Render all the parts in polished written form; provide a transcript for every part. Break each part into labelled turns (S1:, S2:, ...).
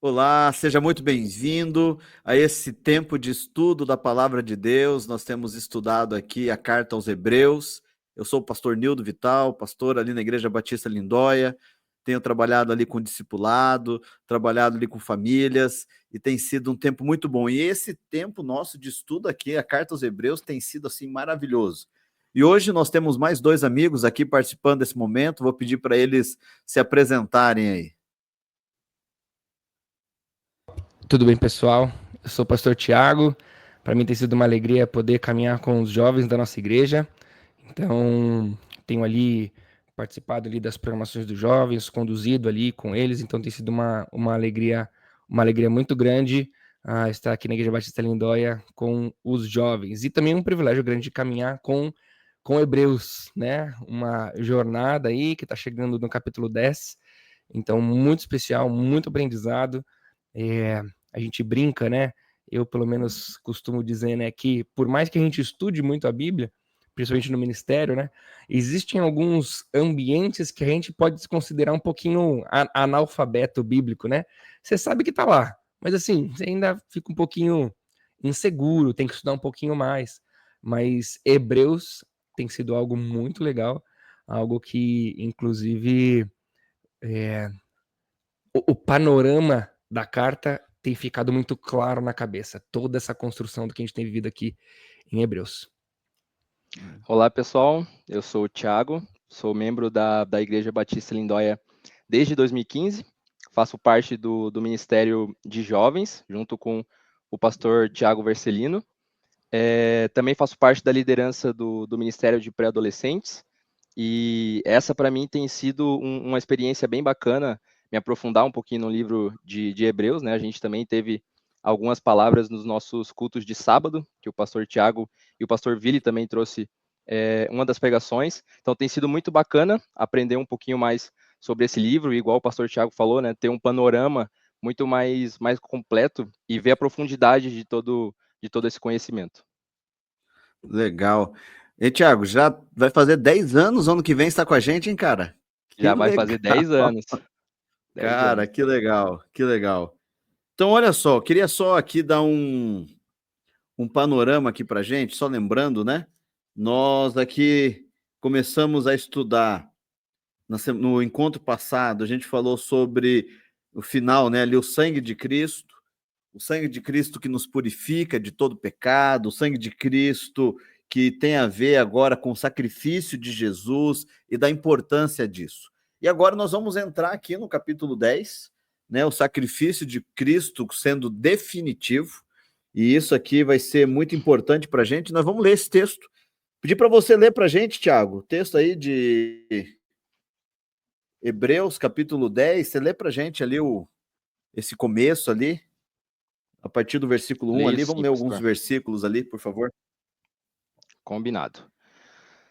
S1: Olá, seja muito bem-vindo a esse tempo de estudo da Palavra de Deus. Nós temos estudado aqui a Carta aos Hebreus. Eu sou o pastor Nildo Vital, pastor ali na Igreja Batista Lindóia. Tenho trabalhado ali com discipulado, trabalhado ali com famílias, e tem sido um tempo muito bom. E esse tempo nosso de estudo aqui, a Carta aos Hebreus, tem sido assim maravilhoso. E hoje nós temos mais dois amigos aqui participando desse momento. Vou pedir para eles se apresentarem aí.
S2: Tudo bem, pessoal? Eu sou o pastor Tiago. Para mim tem sido uma alegria poder caminhar com os jovens da nossa igreja. Então, tenho ali participado ali das programações dos jovens, conduzido ali com eles. Então, tem sido uma alegria muito grande estar aqui na Igreja Batista Lindóia com os jovens. E também um privilégio grande de caminhar com Hebreus, né? Uma jornada aí que está chegando no capítulo 10. Então, muito especial, muito aprendizado. A gente brinca, né? Eu, pelo menos, costumo dizer, né, que por mais que a gente estude muito a Bíblia, principalmente no ministério, né, existem alguns ambientes que a gente pode se considerar um pouquinho analfabeto bíblico, né? Você sabe que tá lá, mas assim, você ainda fica um pouquinho inseguro, tem que estudar um pouquinho mais. Mas Hebreus tem sido algo muito legal, algo que, inclusive, é, o panorama da carta tem ficado muito claro na cabeça, toda essa construção do que a gente tem vivido aqui em Hebreus.
S3: Olá, pessoal. Eu sou o Thiago, sou membro da Igreja Batista Lindóia desde 2015. Faço parte do Ministério de Jovens, junto com o pastor Tiago Vercelino. Também faço parte da liderança do Ministério de Pré-Adolescentes. E essa, para mim, tem sido uma experiência bem bacana, me aprofundar um pouquinho no livro de Hebreus, né? A gente também teve algumas palavras nos nossos cultos de sábado, que o pastor Tiago e o pastor Vili também trouxe uma das pregações. Então tem sido muito bacana aprender um pouquinho mais sobre esse livro, igual o pastor Tiago falou, né? Ter um panorama muito mais completo e ver a profundidade de todo esse conhecimento.
S1: Legal. E, Thiago, já vai fazer 10 anos, ano que vem está com a gente, hein, cara? Que
S3: Já vai
S1: legal.
S3: fazer 10 anos. 10
S1: Cara,
S3: anos.
S1: que legal, que legal. Então, olha só, queria só aqui dar um panorama aqui pra gente, só lembrando, né? Nós aqui começamos a estudar no encontro passado, a gente falou sobre o final, né? Ali, o sangue de Cristo que nos purifica de todo pecado, o sangue de Cristo que tem a ver agora com o sacrifício de Jesus e da importância disso. E agora nós vamos entrar aqui no capítulo 10, né, o sacrifício de Cristo sendo definitivo, e isso aqui vai ser muito importante para a gente. Nós vamos ler esse texto. Pedir para você ler para a gente, Tiago, o texto aí de Hebreus, capítulo 10, você lê para a gente ali esse começo ali, a partir do versículo 1
S3: Leio
S1: ali, vamos
S3: sim,
S1: ler alguns
S3: pastor.
S1: versículos ali, por favor.
S3: Combinado.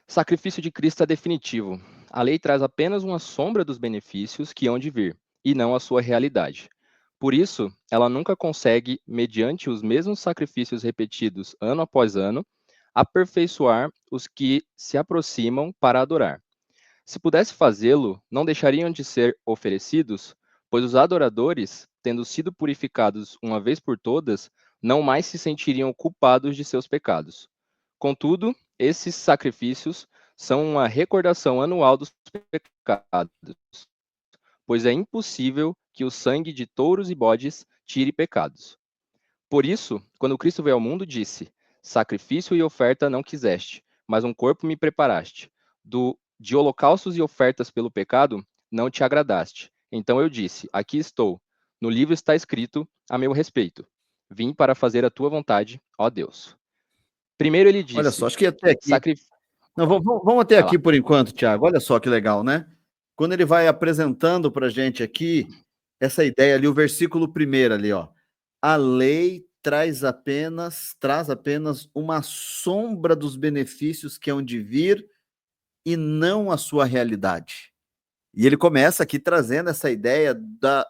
S3: Sacrifício de Cristo é definitivo. A lei traz apenas uma sombra dos benefícios que hão de vir, e não a sua realidade. Por isso, ela nunca consegue, mediante os mesmos sacrifícios repetidos ano após ano, aperfeiçoar os que se aproximam para adorar. Se pudesse fazê-lo, não deixariam de ser oferecidos, pois os adoradores, tendo sido purificados uma vez por todas, não mais se sentiriam culpados de seus pecados. Contudo, esses sacrifícios são uma recordação anual dos pecados, pois é impossível que o sangue de touros e bodes tire pecados. Por isso, quando Cristo veio ao mundo, disse: Sacrifício e oferta não quiseste, mas um corpo me preparaste. De holocaustos e ofertas pelo pecado não te agradaste. Então eu disse: Aqui estou. No livro está escrito a meu respeito. Vim para fazer a tua vontade, ó Deus. Primeiro ele
S1: Olha
S3: disse:
S1: só, acho que até aqui.
S3: Sacrifício.
S1: Não, vamos até
S3: Vai
S1: aqui
S3: lá.
S1: por enquanto, Tiago. Olha só que legal, né? Quando ele vai apresentando para a gente aqui essa ideia ali, o versículo primeiro ali, ó. A lei traz apenas uma sombra dos benefícios que hão de vir e não a sua realidade. E ele começa aqui trazendo essa ideia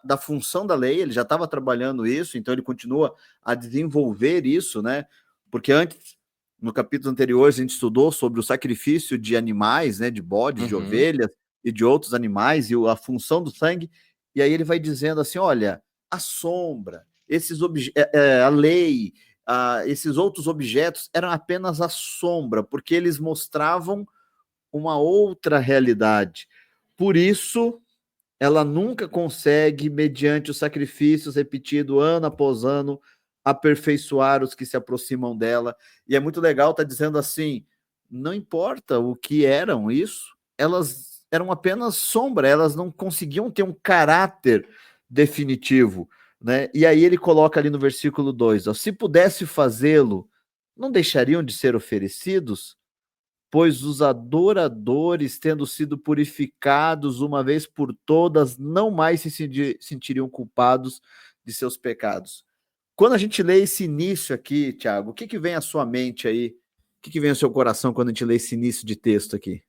S1: da função da lei, ele já estava trabalhando isso, então ele continua a desenvolver isso, né? Porque antes, no capítulo anterior, a gente estudou sobre o sacrifício de animais, né? De bodes, de
S3: Uhum.
S1: ovelhas e de outros animais, e a função do sangue, e aí ele vai dizendo assim: olha, a sombra, a lei, esses outros objetos eram apenas a sombra, porque eles mostravam uma outra realidade. Por isso, ela nunca consegue, mediante os sacrifícios repetidos ano após ano, aperfeiçoar os que se aproximam dela. E é muito legal estar dizendo assim, não importa o que eram isso, elas eram apenas sombra, elas não conseguiam ter um caráter definitivo, né? E aí ele coloca ali no versículo 2, ó, se pudesse fazê-lo, não deixariam de ser oferecidos? Pois os adoradores, tendo sido purificados uma vez por todas, não mais se sentiriam culpados de seus pecados. Quando a gente lê esse início aqui, Tiago, o que vem à sua mente aí? O que vem ao seu coração quando a gente lê esse início de texto aqui?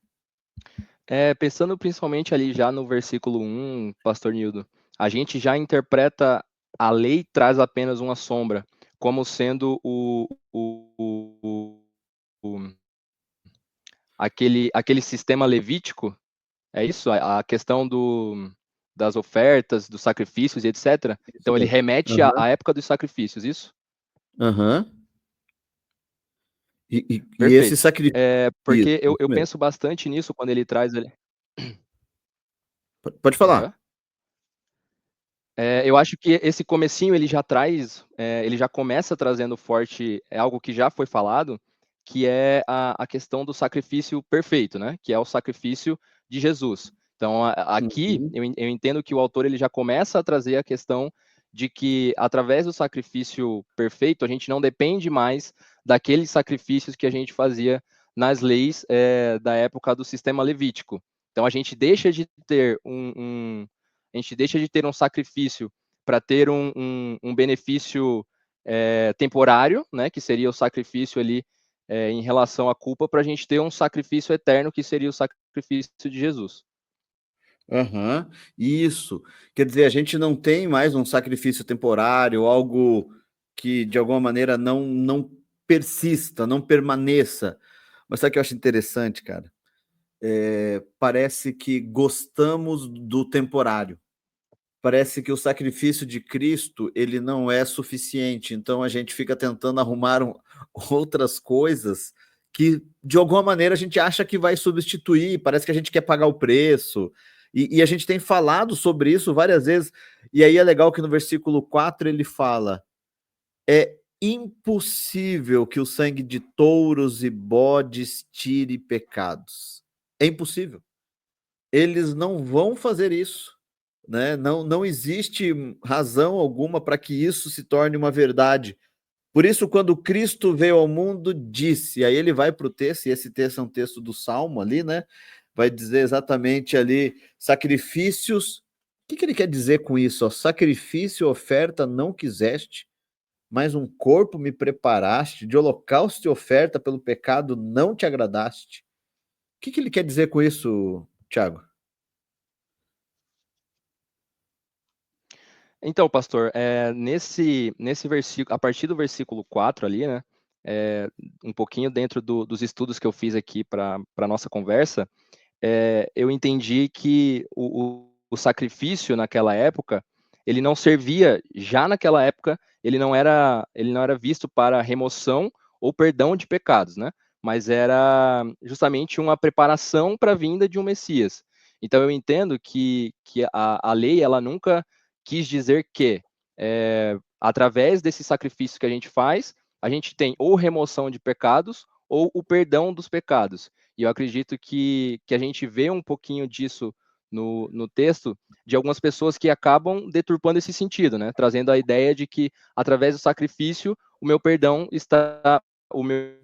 S3: Pensando principalmente ali já no versículo 1, Pastor Nildo, a gente já interpreta a lei traz apenas uma sombra, como sendo aquele sistema levítico, é isso? A questão das ofertas, dos sacrifícios e etc. Então ele remete à época dos sacrifícios, isso?
S1: Aham. E esse
S3: Perfeito.
S1: sacrifício.
S3: Porque eu
S1: Mesmo.
S3: penso bastante nisso quando ele traz ele.
S1: Pode falar.
S3: Eu acho que esse comecinho ele já traz, ele já começa trazendo forte, é algo que já foi falado, que é a questão do sacrifício perfeito, né? Que é o sacrifício de Jesus. Então, aqui eu entendo que o autor ele já começa a trazer a questão de que através do sacrifício perfeito a gente não depende mais daqueles sacrifícios que a gente fazia nas leis da época do sistema levítico. Então a gente deixa de ter a gente deixa de ter um sacrifício para ter um benefício temporário, né, que seria o sacrifício ali em relação à culpa, para a gente ter um sacrifício eterno, que seria o sacrifício de Jesus.
S1: Isso. Quer dizer, a gente não tem mais um sacrifício temporário, algo que de alguma maneira não persista, não permaneça. Mas sabe o que eu acho interessante, cara? Parece que gostamos do temporário. Parece que o sacrifício de Cristo ele não é suficiente. Então a gente fica tentando arrumar outras coisas que de alguma maneira a gente acha que vai substituir. Parece que a gente quer pagar o preço. E a gente tem falado sobre isso várias vezes. E aí é legal que no versículo 4 ele fala: é impossível que o sangue de touros e bodes tire pecados. É impossível. Eles não vão fazer isso, né? Não existe razão alguma para que isso se torne uma verdade. Por isso, quando Cristo veio ao mundo, disse, aí ele vai para o texto, e esse texto é um texto do Salmo ali, né? Vai dizer exatamente ali, sacrifícios. O que ele quer dizer com isso? Ó? Sacrifício e oferta não quiseste, mas um corpo me preparaste, de holocausto e oferta pelo pecado não te agradaste. O que ele quer dizer com isso, Tiago?
S3: Então, pastor, nesse versículo, a partir do versículo 4 ali, né, um pouquinho dentro dos estudos que eu fiz aqui para a nossa conversa, eu entendi que o sacrifício naquela época, ele não servia, já naquela época, ele não era visto para remoção ou perdão de pecados, né? Mas era justamente uma preparação para a vinda de um Messias. Então eu entendo que a lei, ela nunca quis dizer que, através desse sacrifício que a gente faz, a gente tem ou remoção de pecados ou o perdão dos pecados. E eu acredito que a gente vê um pouquinho disso no texto, de algumas pessoas que acabam deturpando esse sentido, né? Trazendo a ideia de que, através do sacrifício, o meu perdão está, o meu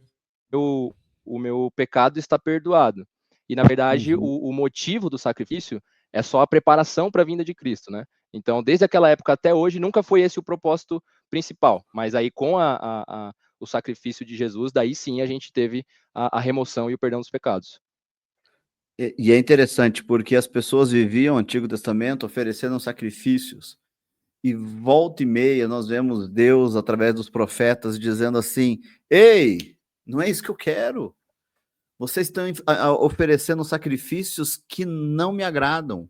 S3: pecado está perdoado. E, na verdade, o motivo do sacrifício é só a preparação para a vinda de Cristo, né? Então, desde aquela época até hoje, nunca foi esse o propósito principal. Mas aí, com o sacrifício de Jesus, daí sim a gente teve a remoção e o perdão dos pecados.
S1: E é interessante porque as pessoas viviam o Antigo Testamento oferecendo sacrifícios, e volta e meia nós vemos Deus, através dos profetas, dizendo assim: ei, não é isso que eu quero. Vocês estão oferecendo sacrifícios que não me agradam.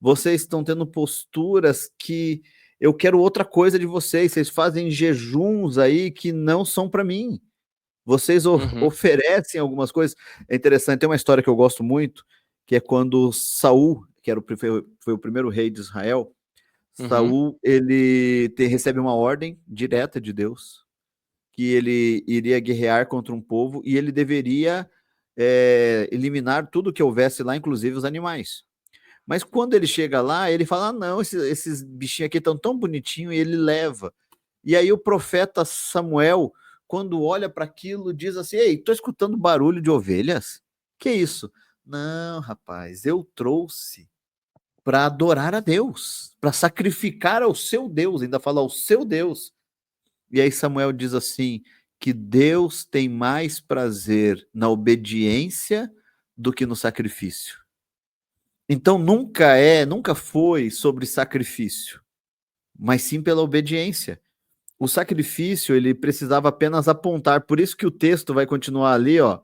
S1: Vocês estão tendo posturas que eu quero outra coisa de vocês fazem jejuns aí que não são para mim. Vocês oferecem algumas coisas. É interessante, tem uma história que eu gosto muito, que é quando Saul, que foi o primeiro rei de Israel, Saul, ele recebe uma ordem direta de Deus, que ele iria guerrear contra um povo e ele deveria eliminar tudo que houvesse lá, inclusive os animais. Mas quando ele chega lá, ele fala, não, esses bichinhos aqui estão tão bonitinhos, e ele leva. E aí o profeta Samuel, quando olha para aquilo, diz assim, ei, tô escutando barulho de ovelhas? Que isso? Não, rapaz, eu trouxe para adorar a Deus, para sacrificar ao seu Deus, ainda fala ao seu Deus. E aí Samuel diz assim, que Deus tem mais prazer na obediência do que no sacrifício. Então nunca foi sobre sacrifício, mas sim pela obediência. O sacrifício, ele precisava apenas apontar, por isso que o texto vai continuar ali, ó.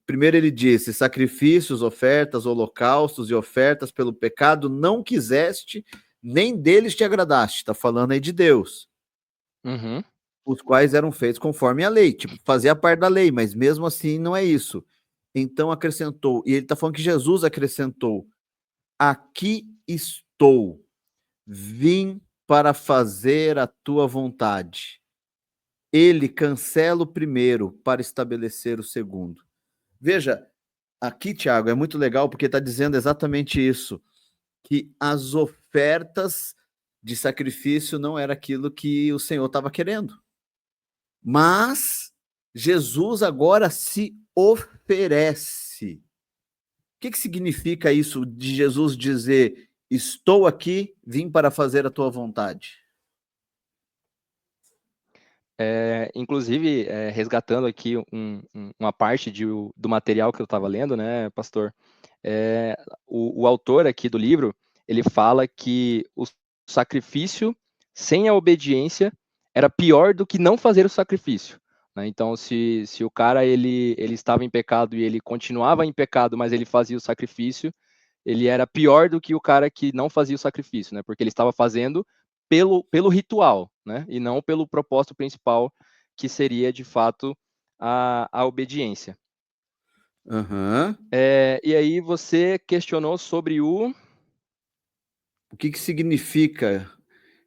S1: Primeiro ele disse, sacrifícios, ofertas, holocaustos e ofertas pelo pecado não quiseste, nem deles te agradaste. Está falando aí de Deus. Os quais eram feitos conforme a lei, tipo, fazia parte da lei, mas mesmo assim não é isso. Então acrescentou, e ele está falando que Jesus acrescentou, aqui estou, vim para fazer a tua vontade. Ele cancela o primeiro para estabelecer o segundo. Veja, aqui, Tiago, é muito legal porque está dizendo exatamente isso, que as ofertas de sacrifício não era aquilo que o Senhor estava querendo. Mas Jesus agora se oferece. O que significa isso de Jesus dizer, estou aqui, vim para fazer a tua vontade?
S3: Inclusive, resgatando aqui uma parte do material que eu estava lendo, né, pastor? O autor aqui do livro, ele fala que o sacrifício sem a obediência era pior do que não fazer o sacrifício. Né? Então, se o cara ele estava em pecado e ele continuava em pecado, mas ele fazia o sacrifício, ele era pior do que o cara que não fazia o sacrifício, né? Porque ele estava fazendo pelo ritual, né? E não pelo propósito principal, que seria, de fato, a obediência. E aí você questionou sobre o
S1: que significa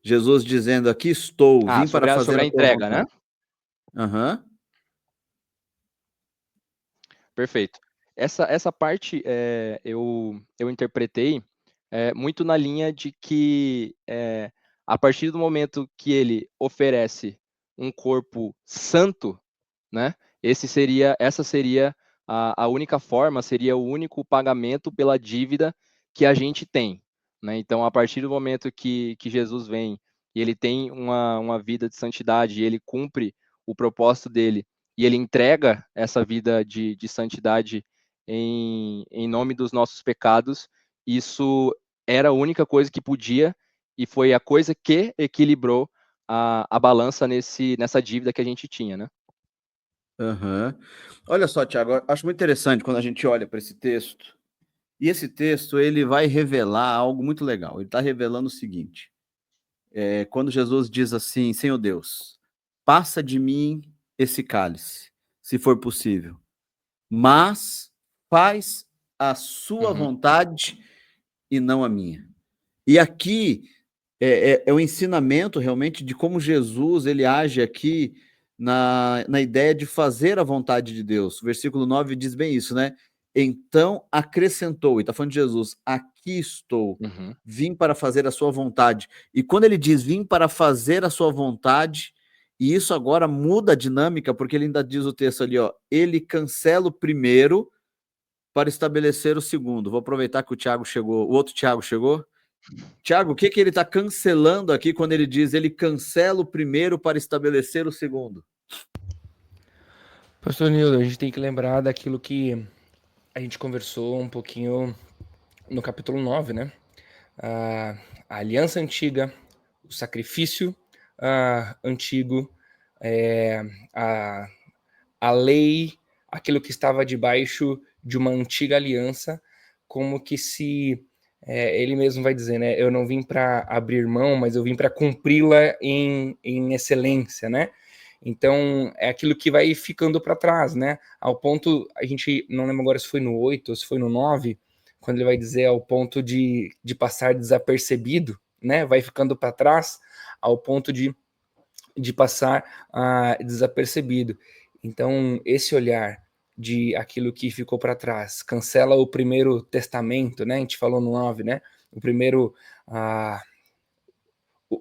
S1: Jesus dizendo, aqui estou, vim para fazer
S3: sobre a entrega,
S1: vontade.
S3: Né? Perfeito. Essa parte eu interpretei muito na linha de que a partir do momento que ele oferece um corpo santo, né? Essa seria a única forma, seria o único pagamento pela dívida que a gente tem. Né? Então, a partir do momento que Jesus vem e ele tem uma vida de santidade, e ele cumpre o propósito dele, e ele entrega essa vida de santidade em nome dos nossos pecados, isso era a única coisa que podia, e foi a coisa que equilibrou a balança nessa dívida que a gente tinha, né?
S1: Olha só, Tiago, acho muito interessante quando a gente olha para esse texto, e esse texto ele vai revelar algo muito legal. Ele está revelando o seguinte, quando Jesus diz assim, Senhor Deus, passa de mim esse cálice, se for possível, mas faz a sua vontade e não a minha. E aqui é o ensinamento realmente de como Jesus ele age aqui na ideia de fazer a vontade de Deus. O versículo 9 diz bem isso, né? Então acrescentou, e está falando de Jesus, aqui estou, vim para fazer a sua vontade. E quando ele diz vim para fazer a sua vontade, e isso agora muda a dinâmica, porque ele ainda diz o texto ali, ó, ele cancela o primeiro para estabelecer o segundo. Vou aproveitar que o outro Tiago chegou. Tiago, o que ele está cancelando aqui quando ele diz ele cancela o primeiro para estabelecer o segundo?
S2: Pastor Nildo, a gente tem que lembrar daquilo que a gente conversou um pouquinho no capítulo 9, né? A aliança antiga, o sacrifício antigo, a lei, aquilo que estava debaixo de uma antiga aliança, como que se ele mesmo vai dizer, né? Eu não vim para abrir mão, mas eu vim para cumpri-la em excelência, né? Então, é aquilo que vai ficando para trás, né? Ao ponto, a gente não lembra agora se foi no 8 ou se foi no 9, quando ele vai dizer ao ponto de passar desapercebido, né? Vai ficando para trás ao ponto de passar desapercebido. Então, esse olhar de aquilo que ficou para trás, cancela o primeiro testamento, né? A gente falou no 9, né? O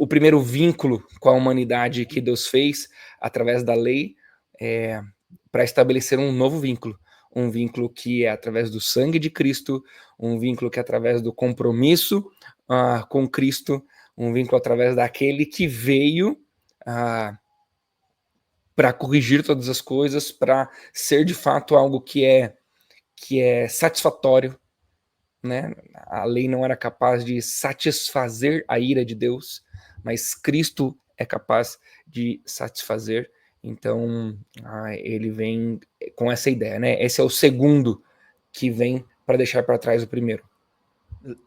S2: primeiro vínculo com a humanidade que Deus fez através da lei, para estabelecer um novo vínculo. Um vínculo que é através do sangue de Cristo, um vínculo que é através do compromisso com Cristo, um vínculo através daquele que veio para corrigir todas as coisas, para ser de fato algo que é satisfatório, né? A lei não era capaz de satisfazer a ira de Deus, mas Cristo é capaz de satisfazer. Então, ele vem com essa ideia, né? Esse é o segundo que vem para deixar para trás o primeiro.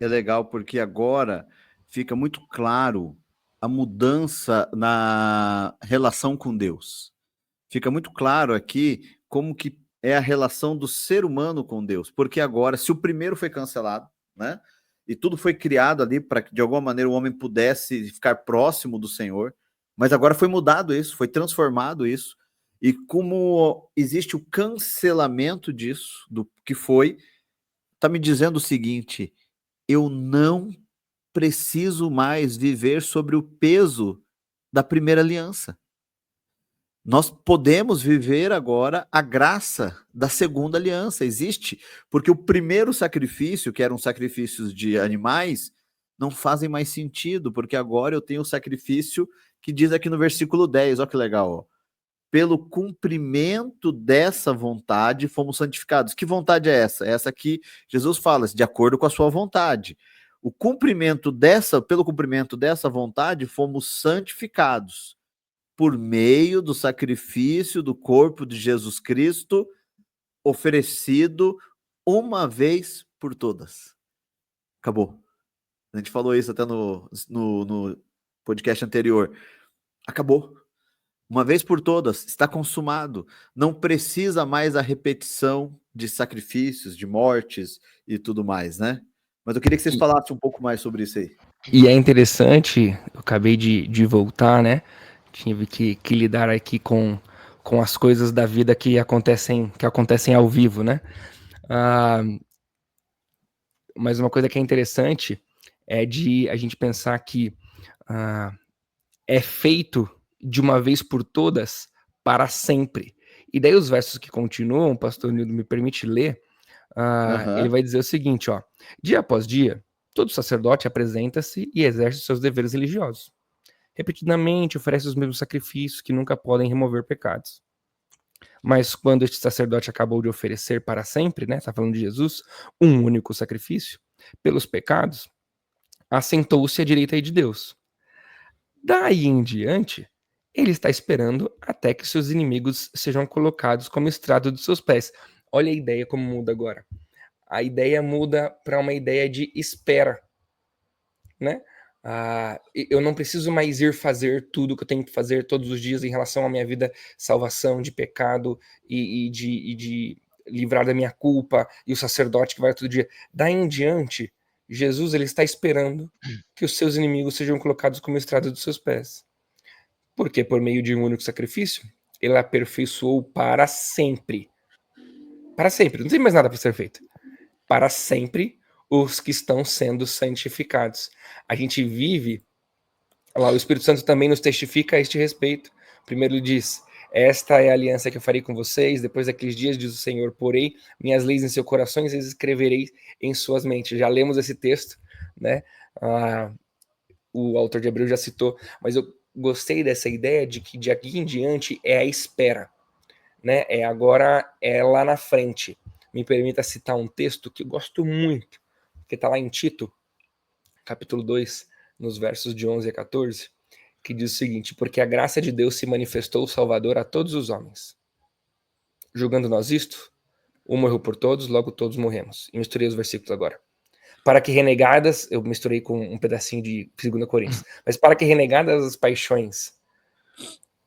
S1: É legal porque agora fica muito claro a mudança na relação com Deus. Fica muito claro aqui como que é a relação do ser humano com Deus, porque agora, se o primeiro foi cancelado, né, e tudo foi criado ali para que de alguma maneira o homem pudesse ficar próximo do Senhor, mas agora foi mudado isso, foi transformado isso, e como existe o cancelamento disso, do que foi, está me dizendo o seguinte: eu não preciso mais viver sobre o peso da primeira aliança. Nós podemos viver agora a graça da segunda aliança. Existe, porque o primeiro sacrifício, que eram sacrifícios de animais, não fazem mais sentido, porque agora eu tenho o sacrifício que diz aqui no versículo 10, olha que legal, ó. Pelo cumprimento dessa vontade fomos santificados. Que vontade é essa? É essa que Jesus fala, de acordo com a sua vontade. Pelo cumprimento dessa vontade fomos santificados por meio do sacrifício do corpo de Jesus Cristo, oferecido uma vez por todas. Acabou. A gente falou isso até no podcast anterior. Acabou. Uma vez por todas, está consumado. Não precisa mais a repetição de sacrifícios, de mortes e tudo mais, né? Mas eu queria que vocês falassem um pouco mais sobre isso aí.
S2: E é interessante, eu acabei de voltar, né? Tive que lidar aqui com as coisas da vida que acontecem ao vivo, né? Mas uma coisa que é interessante é de a gente pensar que é feito de uma vez por todas para sempre. E daí os versos que continuam, o pastor Nildo me permite ler, ele vai dizer o seguinte, ó: dia após dia, todo sacerdote apresenta-se e exerce seus deveres religiosos. Repetidamente oferece os mesmos sacrifícios que nunca podem remover pecados. Mas quando este sacerdote acabou de oferecer para sempre, né, está falando de Jesus, um único sacrifício pelos pecados, assentou-se à direita de Deus. Daí em diante, ele está esperando até que seus inimigos sejam colocados como estrado dos seus pés. Olha a ideia como muda agora. A ideia muda para uma ideia de espera, né? Eu não preciso mais ir fazer tudo que eu tenho que fazer todos os dias em relação à minha vida, salvação de pecado e de livrar da minha culpa, e o sacerdote que vai todo dia. Daí em diante, Jesus ele está esperando que os seus inimigos sejam colocados como estrada dos seus pés. Porque por meio de um único sacrifício, ele aperfeiçoou para sempre. Para sempre, não tem mais nada para ser feito. Para sempre os que estão sendo santificados. A gente vive, lá o Espírito Santo também nos testifica a este respeito. Primeiro ele diz: esta é a aliança que eu farei com vocês, depois daqueles dias, diz o Senhor, porei minhas leis em seus corações e as escreverei em suas mentes. Já lemos esse texto, né? O autor de Hebreus já citou, mas eu gostei dessa ideia de que de aqui em diante é a espera, né? Agora é lá na frente. Me permita citar um texto que eu gosto muito, que está lá em Tito, capítulo 2, nos versos de 11 a 14, que diz o seguinte: porque a graça de Deus se manifestou salvador a todos os homens. Julgando nós isto, um morreu por todos, logo todos morremos. E misturei os versículos agora. para que renegadas, eu misturei com um pedacinho de 2 Coríntios, mas para que renegadas as paixões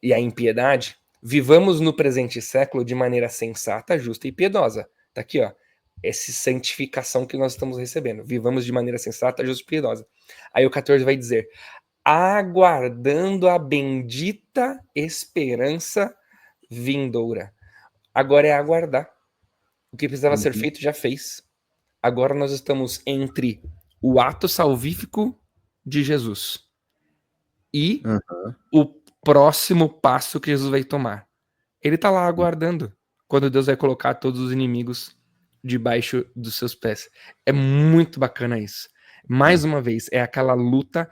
S2: e a impiedade, vivamos no presente século de maneira sensata, justa e piedosa. Tá aqui, ó, essa santificação que nós estamos recebendo. Vivamos de maneira sensata, justa e piedosa. Aí o 14 vai dizer, aguardando a bendita esperança vindoura. Agora é aguardar. O que precisava ser feito já fez. Agora nós estamos entre o ato salvífico de Jesus e o próximo passo que Jesus vai tomar. Ele está lá aguardando quando Deus vai colocar todos os inimigos debaixo dos seus pés. É muito bacana isso. Mais uma vez, é aquela luta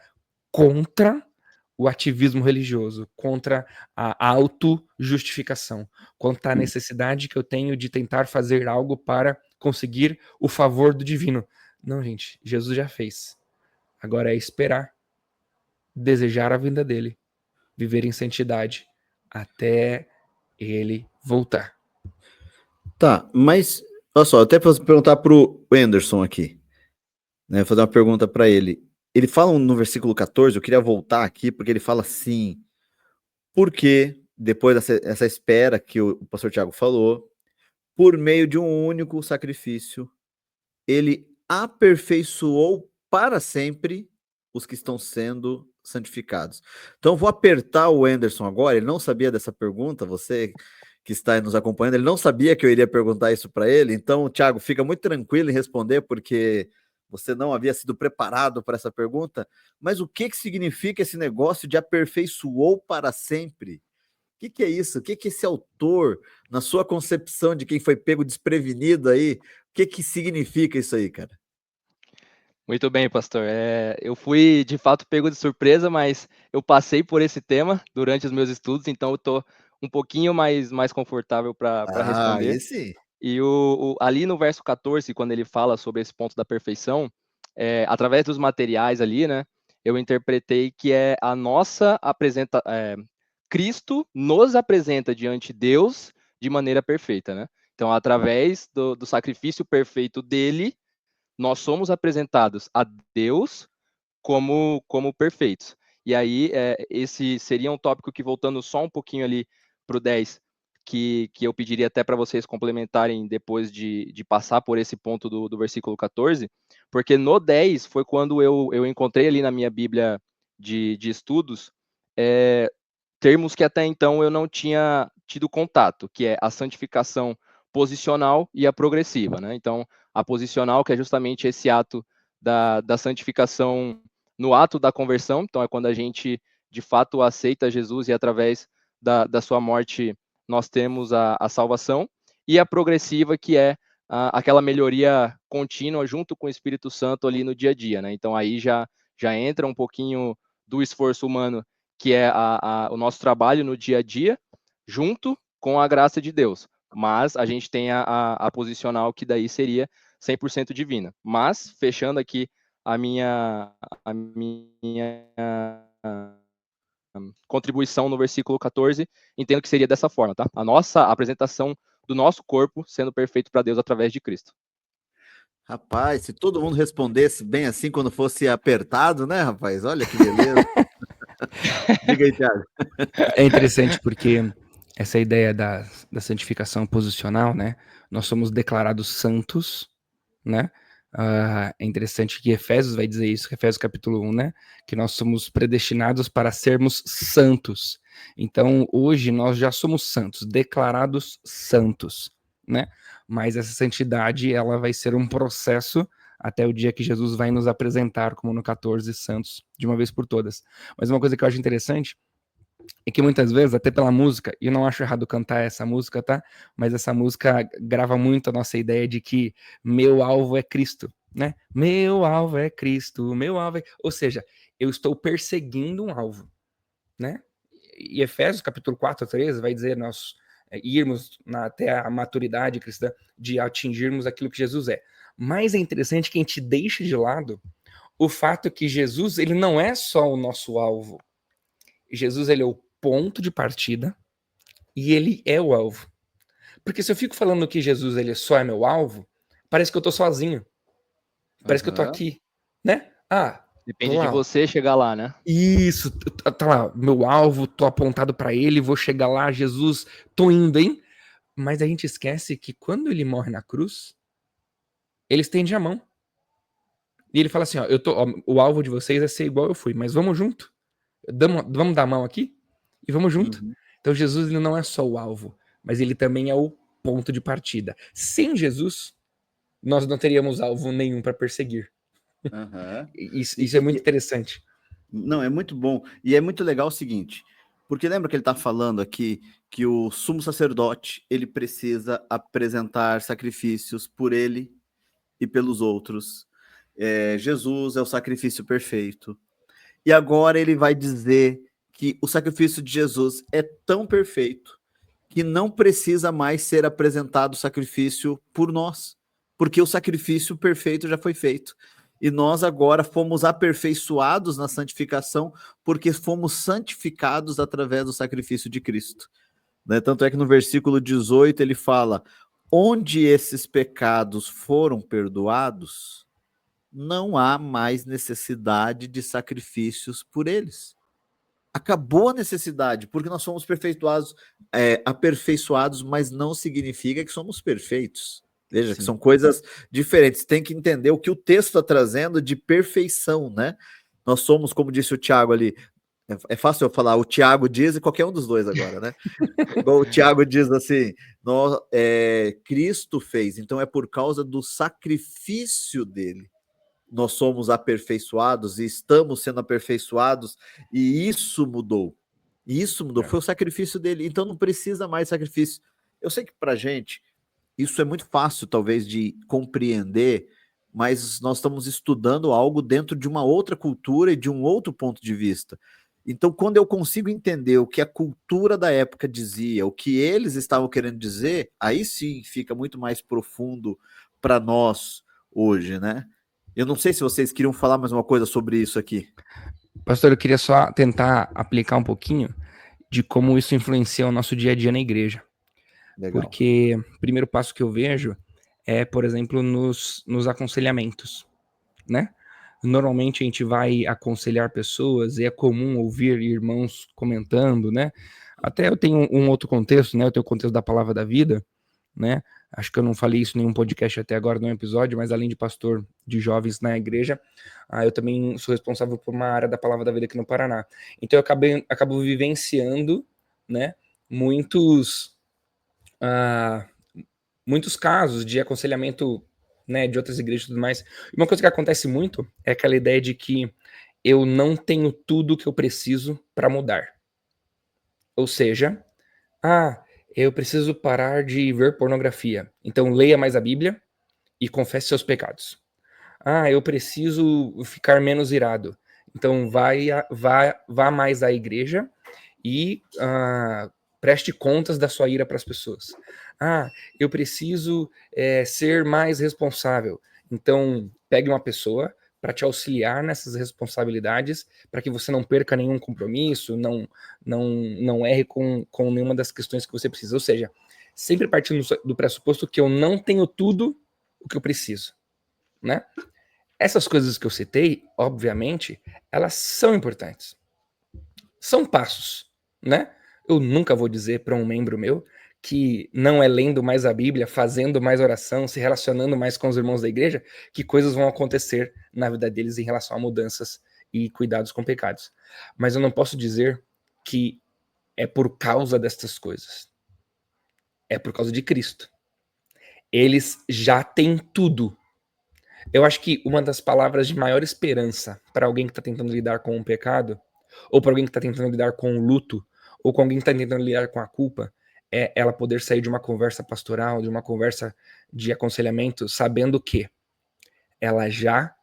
S2: contra o ativismo religioso, contra a autojustificação, contra a necessidade que eu tenho de tentar fazer algo para conseguir o favor do divino. Não, gente, Jesus já fez. Agora é esperar, desejar a vinda dele, viver em santidade até ele voltar.
S1: Tá, mas olha só, até para perguntar pro Anderson aqui, né, fazer uma pergunta para ele. Ele fala no versículo 14, eu queria voltar aqui, porque ele fala assim, porque depois dessa espera que o pastor Tiago falou, por meio de um único sacrifício, ele aperfeiçoou para sempre os que estão sendo santificados. Então, vou apertar o Anderson agora, ele não sabia dessa pergunta, você que está nos acompanhando, ele não sabia que eu iria perguntar isso para ele, então, Tiago, fica muito tranquilo em responder, porque você não havia sido preparado para essa pergunta, mas o que significa esse negócio de aperfeiçoou para sempre? O que é isso? O que esse autor, na sua concepção de quem foi pego desprevenido aí, o que significa isso aí, cara?
S3: Muito bem, pastor. Eu fui, de fato, pego de surpresa, mas eu passei por esse tema durante os meus estudos, então eu estou um pouquinho mais confortável para responder.
S1: Esse?
S3: E ali no verso 14, quando ele fala sobre esse ponto da perfeição, através dos materiais ali, né, eu interpretei que é a nossa Cristo nos apresenta diante de Deus de maneira perfeita, né? Então, através do sacrifício perfeito dele, nós somos apresentados a Deus como perfeitos. E aí, esse seria um tópico que, voltando só um pouquinho ali para o 10, que eu pediria até para vocês complementarem depois de passar por esse ponto do versículo 14, porque no 10 foi quando eu encontrei ali na minha Bíblia de estudos termos que até então eu não tinha tido contato, que é a santificação posicional e a progressiva, né? Então, a posicional, que é justamente esse ato da santificação no ato da conversão, então é quando a gente de fato aceita Jesus e através da sua morte nós temos a salvação, e a progressiva, que é aquela melhoria contínua junto com o Espírito Santo ali no dia a dia, né? Então aí já entra um pouquinho do esforço humano, que é o nosso trabalho no dia a dia, junto com a graça de Deus. Mas a gente tem a posicional, que daí seria 100% divina. Mas, fechando aqui a minha contribuição no versículo 14, entendo que seria dessa forma, tá? A nossa apresentação do nosso corpo sendo perfeito para Deus através de Cristo.
S1: Rapaz, se todo mundo respondesse bem assim quando fosse apertado, né, rapaz? Olha que beleza. Diga aí, Thiago.
S2: É interessante porque essa ideia da santificação posicional, né? Nós somos declarados santos, né? É interessante que Efésios vai dizer isso, Efésios capítulo 1, né? Que nós somos predestinados para sermos santos. Então, hoje nós já somos santos, declarados santos, né? Mas essa santidade, ela vai ser um processo até o dia que Jesus vai nos apresentar, como no 14, santos, de uma vez por todas. Mas uma coisa que eu acho interessante é que muitas vezes, até pela música, e eu não acho errado cantar essa música, tá? Mas essa música grava muito a nossa ideia de que meu alvo é Cristo, né? Meu alvo é Cristo, meu alvo é... Ou seja, eu estou perseguindo um alvo, né? E Efésios capítulo 4, 13 vai dizer nós irmos até a maturidade cristã, de atingirmos aquilo que Jesus é. Mas é interessante que a gente deixe de lado o fato que Jesus, ele não é só o nosso alvo. Jesus, ele é o ponto de partida e ele é o alvo. Porque se eu fico falando que Jesus ele só é meu alvo, parece que eu tô sozinho. Parece que eu tô aqui, né?
S3: Depende de você chegar lá, né?
S2: Isso, tá lá, meu alvo, tô apontado pra ele, vou chegar lá, Jesus, tô indo, hein? Mas a gente esquece que quando ele morre na cruz, ele estende a mão. E ele fala assim, ó, o alvo de vocês é ser igual eu fui, mas vamos junto? Vamos dar a mão aqui? E vamos junto. Então Jesus, ele não é só o alvo, mas ele também é o ponto de partida. Sem Jesus, nós não teríamos alvo nenhum para perseguir. Isso é muito interessante.
S1: Não, é muito bom. E é muito legal o seguinte, porque lembra que ele está falando aqui que o sumo sacerdote, ele precisa apresentar sacrifícios por ele e pelos outros. Jesus é o sacrifício perfeito. E agora ele vai dizer que o sacrifício de Jesus é tão perfeito que não precisa mais ser apresentado sacrifício por nós, porque o sacrifício perfeito já foi feito. E nós agora fomos aperfeiçoados na santificação, porque fomos santificados através do sacrifício de Cristo. Né? Tanto é que no versículo 18 ele fala: onde esses pecados foram perdoados, não há mais necessidade de sacrifícios por eles. Acabou a necessidade, porque nós somos aperfeiçoados, mas não significa que somos perfeitos. Veja, que são coisas diferentes. Tem que entender o que o texto está trazendo de perfeição, né? Nós somos, como disse o Tiago ali, é fácil eu falar, o Tiago diz e qualquer um dos dois agora, né? Igual o Tiago diz assim, Cristo fez, então é por causa do sacrifício dele. Nós somos aperfeiçoados e estamos sendo aperfeiçoados, e isso mudou. Foi o sacrifício dele, então não precisa mais sacrifício. Eu sei que pra gente isso é muito fácil, talvez, de compreender, mas nós estamos estudando algo dentro de uma outra cultura e de um outro ponto de vista. Então, quando eu consigo entender o que a cultura da época dizia, o que eles estavam querendo dizer, aí sim fica muito mais profundo para nós hoje, né? Eu não sei se vocês queriam falar mais uma coisa sobre isso aqui.
S2: Pastor, eu queria só tentar aplicar um pouquinho de como isso influencia o nosso dia a dia na igreja. Legal. Porque o primeiro passo que eu vejo é, por exemplo, nos aconselhamentos, né? Normalmente a gente vai aconselhar pessoas e é comum ouvir irmãos comentando, né? Até eu tenho um outro contexto, né? Eu tenho o contexto da palavra da vida, né? Acho que eu não falei isso em nenhum podcast até agora, num episódio, mas além de pastor de jovens na igreja, eu também sou responsável por uma área da palavra da vida aqui no Paraná. Então eu acabo vivenciando, né? Muitos casos de aconselhamento, né, de outras igrejas e tudo mais. Uma coisa que acontece muito é aquela ideia de que eu não tenho tudo que eu preciso para mudar. Ou seja, eu preciso parar de ver pornografia. Então leia mais a Bíblia e confesse seus pecados. Eu preciso ficar menos irado. Então vá mais à igreja e preste contas da sua ira para as pessoas. Eu preciso ser mais responsável. Então, pegue uma pessoa para te auxiliar nessas responsabilidades, para que você não perca nenhum compromisso, não erre com nenhuma das questões que você precisa. Ou seja, sempre partindo do pressuposto que eu não tenho tudo o que eu preciso, né? Essas coisas que eu citei, obviamente, elas são importantes. São passos, né? Eu nunca vou dizer para um membro meu que não é lendo mais a Bíblia, fazendo mais oração, se relacionando mais com os irmãos da igreja, que coisas vão acontecer na vida deles em relação a mudanças e cuidados com pecados. Mas eu não posso dizer que é por causa destas coisas. É por causa de Cristo. Eles já têm tudo. Eu acho que uma das palavras de maior esperança para alguém que está tentando lidar com um pecado, ou para alguém que está tentando lidar com o luto, ou com alguém que está tentando lidar com a culpa, é ela poder sair de uma conversa pastoral, de uma conversa de aconselhamento, sabendo que ela já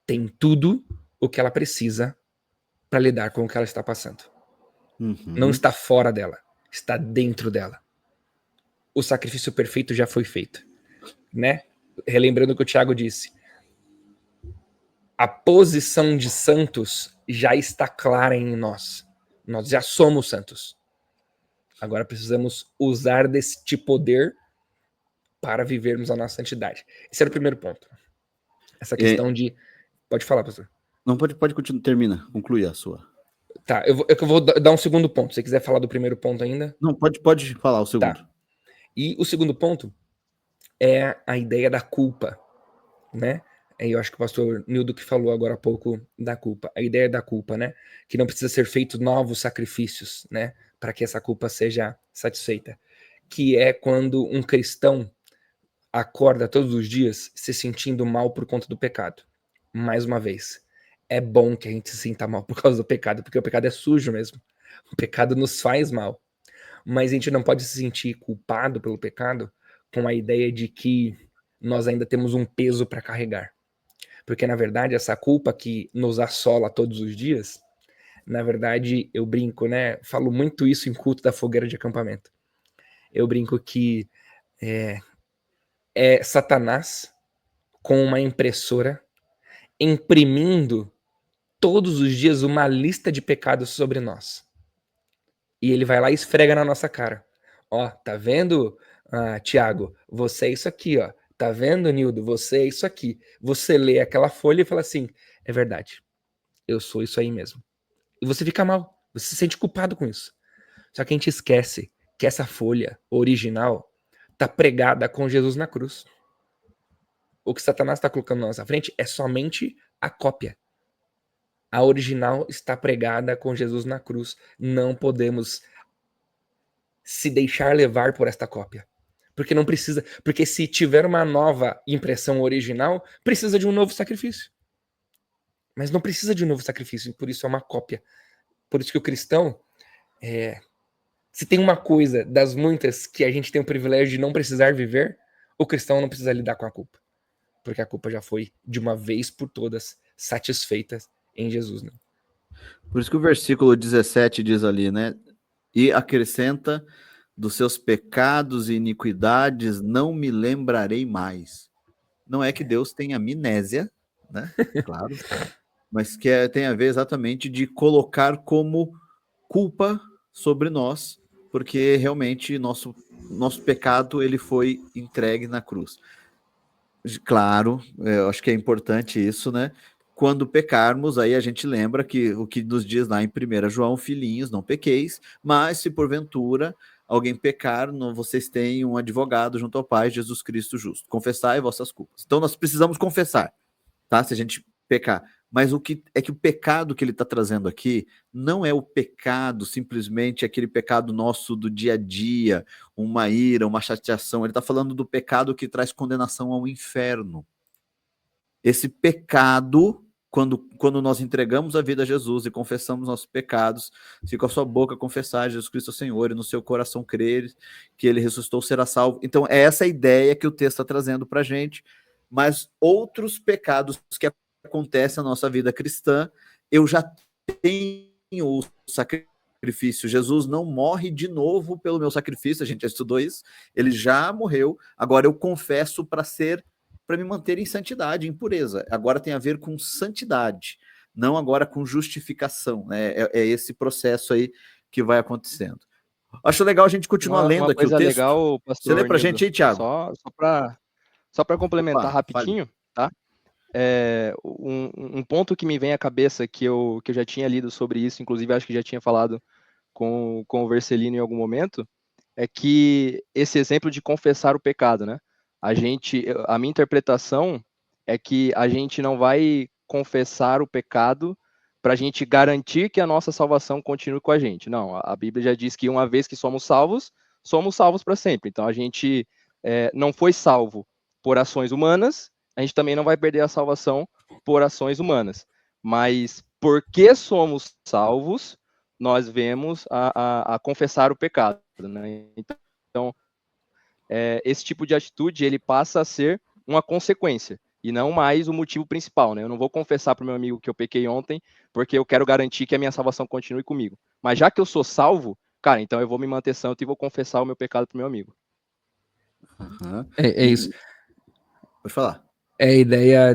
S2: tem tudo o que ela precisa para lidar com o que ela está passando. Não está fora dela, está dentro dela. O sacrifício perfeito já foi feito, né? Relembrando o que o Tiago disse, a posição de santos já está clara em nós. Nós já somos santos. Agora precisamos usar deste poder para vivermos a nossa santidade. Esse era o primeiro ponto. essa questão de... Pode falar, pastor.
S1: Não, pode continuar, termina, conclui a sua.
S2: Tá, eu vou dar um segundo ponto. Se você quiser falar do primeiro ponto ainda.
S1: Não, pode falar o segundo.
S2: Tá. E o segundo ponto é a ideia da culpa, né? Eu acho que o pastor Nildo que falou agora há pouco da culpa. A ideia da culpa, né? Que não precisa ser feito novos sacrifícios, né? Para que essa culpa seja satisfeita. Que é quando um cristão acorda todos os dias se sentindo mal por conta do pecado. Mais uma vez, é bom que a gente se sinta mal por causa do pecado, porque o pecado é sujo mesmo. O pecado nos faz mal. Mas a gente não pode se sentir culpado pelo pecado com a ideia de que nós ainda temos um peso para carregar. Porque, na verdade, essa culpa que nos assola todos os dias, na verdade, eu brinco, né? Falo muito isso em culto da fogueira de acampamento. Eu brinco que é Satanás com uma impressora imprimindo todos os dias uma lista de pecados sobre nós. E ele vai lá e esfrega na nossa cara. Ó, tá vendo, Tiago? Você é isso aqui, ó. Tá vendo, Nildo? Você é isso aqui. Você lê aquela folha e fala assim, é verdade. Eu sou isso aí mesmo. E você fica mal. Você se sente culpado com isso. Só que a gente esquece que essa folha original tá pregada com Jesus na cruz. O que Satanás está colocando na nossa frente é somente a cópia. A original está pregada com Jesus na cruz. Não podemos se deixar levar por esta cópia. Porque não precisa. Porque se tiver uma nova impressão original, precisa de um novo sacrifício. Mas não precisa de um novo sacrifício, por isso é uma cópia. Por isso que o cristão, se tem uma coisa das muitas que a gente tem o privilégio de não precisar viver, o cristão não precisa lidar com a culpa. Porque a culpa já foi, de uma vez por todas, satisfeita em Jesus. Né?
S1: Por isso que o versículo 17 diz ali, né? E acrescenta, dos seus pecados e iniquidades não me lembrarei mais. Não é que Deus tenha amnésia, né? Claro. Mas que tem a ver exatamente de colocar como culpa sobre nós, porque realmente nosso pecado ele foi entregue na cruz. Claro, eu acho que é importante isso, né? Quando pecarmos, aí a gente lembra que o que nos diz lá em 1 João, filhinhos, não pequeis, mas se porventura alguém pecar, vocês têm um advogado junto ao Pai, Jesus Cristo justo. Confessai vossas culpas. Então nós precisamos confessar, tá? Se a gente pecar. Mas o que é que o pecado que ele está trazendo aqui não é o pecado, simplesmente aquele pecado nosso do dia a dia, uma ira, uma chateação. Ele está falando do pecado que traz condenação ao inferno. Esse pecado, quando nós entregamos a vida a Jesus e confessamos nossos pecados, se com a sua boca confessar Jesus Cristo é Senhor e no seu coração crer que ele ressuscitou, será salvo. Então é essa a ideia que o texto está trazendo para a gente. Mas outros pecados que acontece na nossa vida cristã, eu já tenho o sacrifício. Jesus não morre de novo pelo meu sacrifício, a gente já estudou isso, ele já morreu, agora eu confesso para me manter em santidade, em pureza. Agora tem a ver com santidade, não agora com justificação, né? É esse processo aí que vai acontecendo. Acho legal a gente continuar lendo aqui o texto.
S3: Legal, pastor
S1: Você lê pra
S3: Nildo,
S1: gente aí, Thiago?
S3: Só para complementar rapidinho,
S1: fale.
S3: Tá? Um ponto que me vem à cabeça que eu já tinha lido sobre isso, inclusive acho que já tinha falado com o Vercelino em algum momento, é que esse exemplo de confessar o pecado, né? A minha interpretação é que a gente não vai confessar o pecado para a gente garantir que a nossa salvação continue com a gente. Não, a Bíblia já diz que uma vez que somos salvos para sempre. Então a gente não foi salvo por ações humanas, a gente também não vai perder a salvação por ações humanas. Mas porque somos salvos, nós vemos a confessar o pecado. Né? Então, esse tipo de atitude ele passa a ser uma consequência e não mais o motivo principal. Né? Eu não vou confessar para o meu amigo que eu pequei ontem porque eu quero garantir que a minha salvação continue comigo. Mas já que eu sou salvo, cara, então eu vou me manter santo e vou confessar o meu pecado para o meu amigo.
S1: Uhum.
S2: É isso.
S1: Pode falar.
S2: É a ideia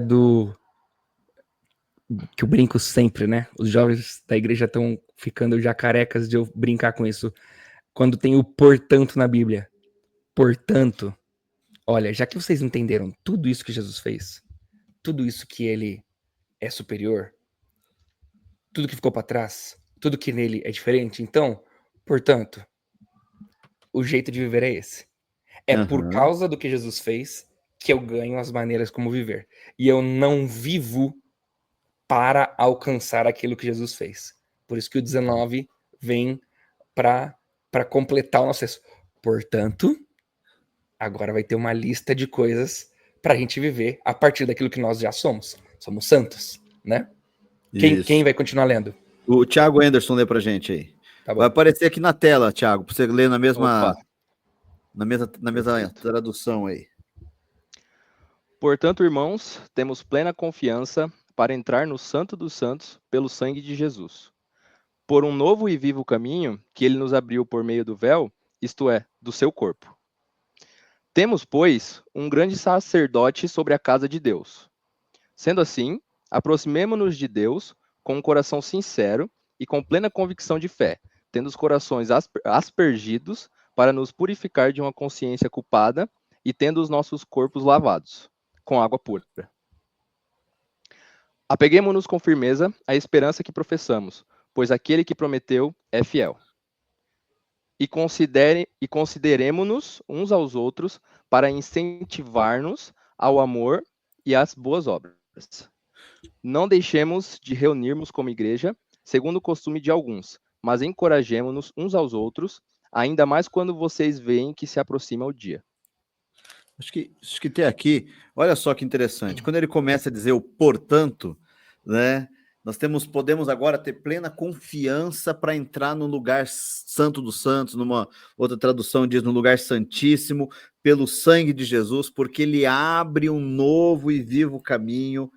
S2: que eu brinco sempre, né? Os jovens da igreja estão ficando já carecas de eu brincar com isso. Quando tem o portanto na Bíblia. Portanto, olha, já que vocês entenderam tudo isso que Jesus fez, tudo isso que ele é superior, tudo que ficou para trás, tudo que nele é diferente. Então, portanto, o jeito de viver é esse. É por
S1: Aham.
S2: causa do que Jesus fez que eu ganho as maneiras como viver. E eu não vivo para alcançar aquilo que Jesus fez. Por isso que o 19 vem para completar o nosso texto. Portanto, agora vai ter uma lista de coisas para a gente viver a partir daquilo que nós já somos. Somos santos, né? Quem
S1: Isso.
S2: vai continuar lendo?
S1: O Thiago Anderson lê pra gente aí.
S2: Tá
S1: Vai
S2: bom.
S1: aparecer aqui na tela, Thiago, para você ler na
S3: Opa,
S1: mesma
S3: perfeito.
S1: tradução aí.
S3: Portanto, irmãos, temos plena confiança para entrar no Santo dos Santos pelo sangue de Jesus, por um novo e vivo caminho que ele nos abriu por meio do véu, isto é, do seu corpo. Temos, pois, um grande sacerdote sobre a casa de Deus. Sendo assim, aproximemo-nos de Deus com um coração sincero e com plena convicção de fé, tendo os corações aspergidos para nos purificar de uma consciência culpada e tendo os nossos corpos lavados com água pura. Apeguemo-nos com firmeza à esperança que professamos, pois aquele que prometeu é fiel. E consideremo-nos uns aos outros para incentivar-nos ao amor e às boas obras. Não deixemos de reunirmos como igreja, segundo o costume de alguns, mas encorajemo-nos uns aos outros, ainda mais quando vocês veem que se aproxima o dia.
S1: Acho que tem aqui, olha só que interessante. Quando ele começa a dizer o portanto, né? Podemos agora ter plena confiança para entrar no lugar santo dos santos, numa outra tradução diz no lugar santíssimo, pelo sangue de Jesus, porque ele abre um novo e vivo caminho.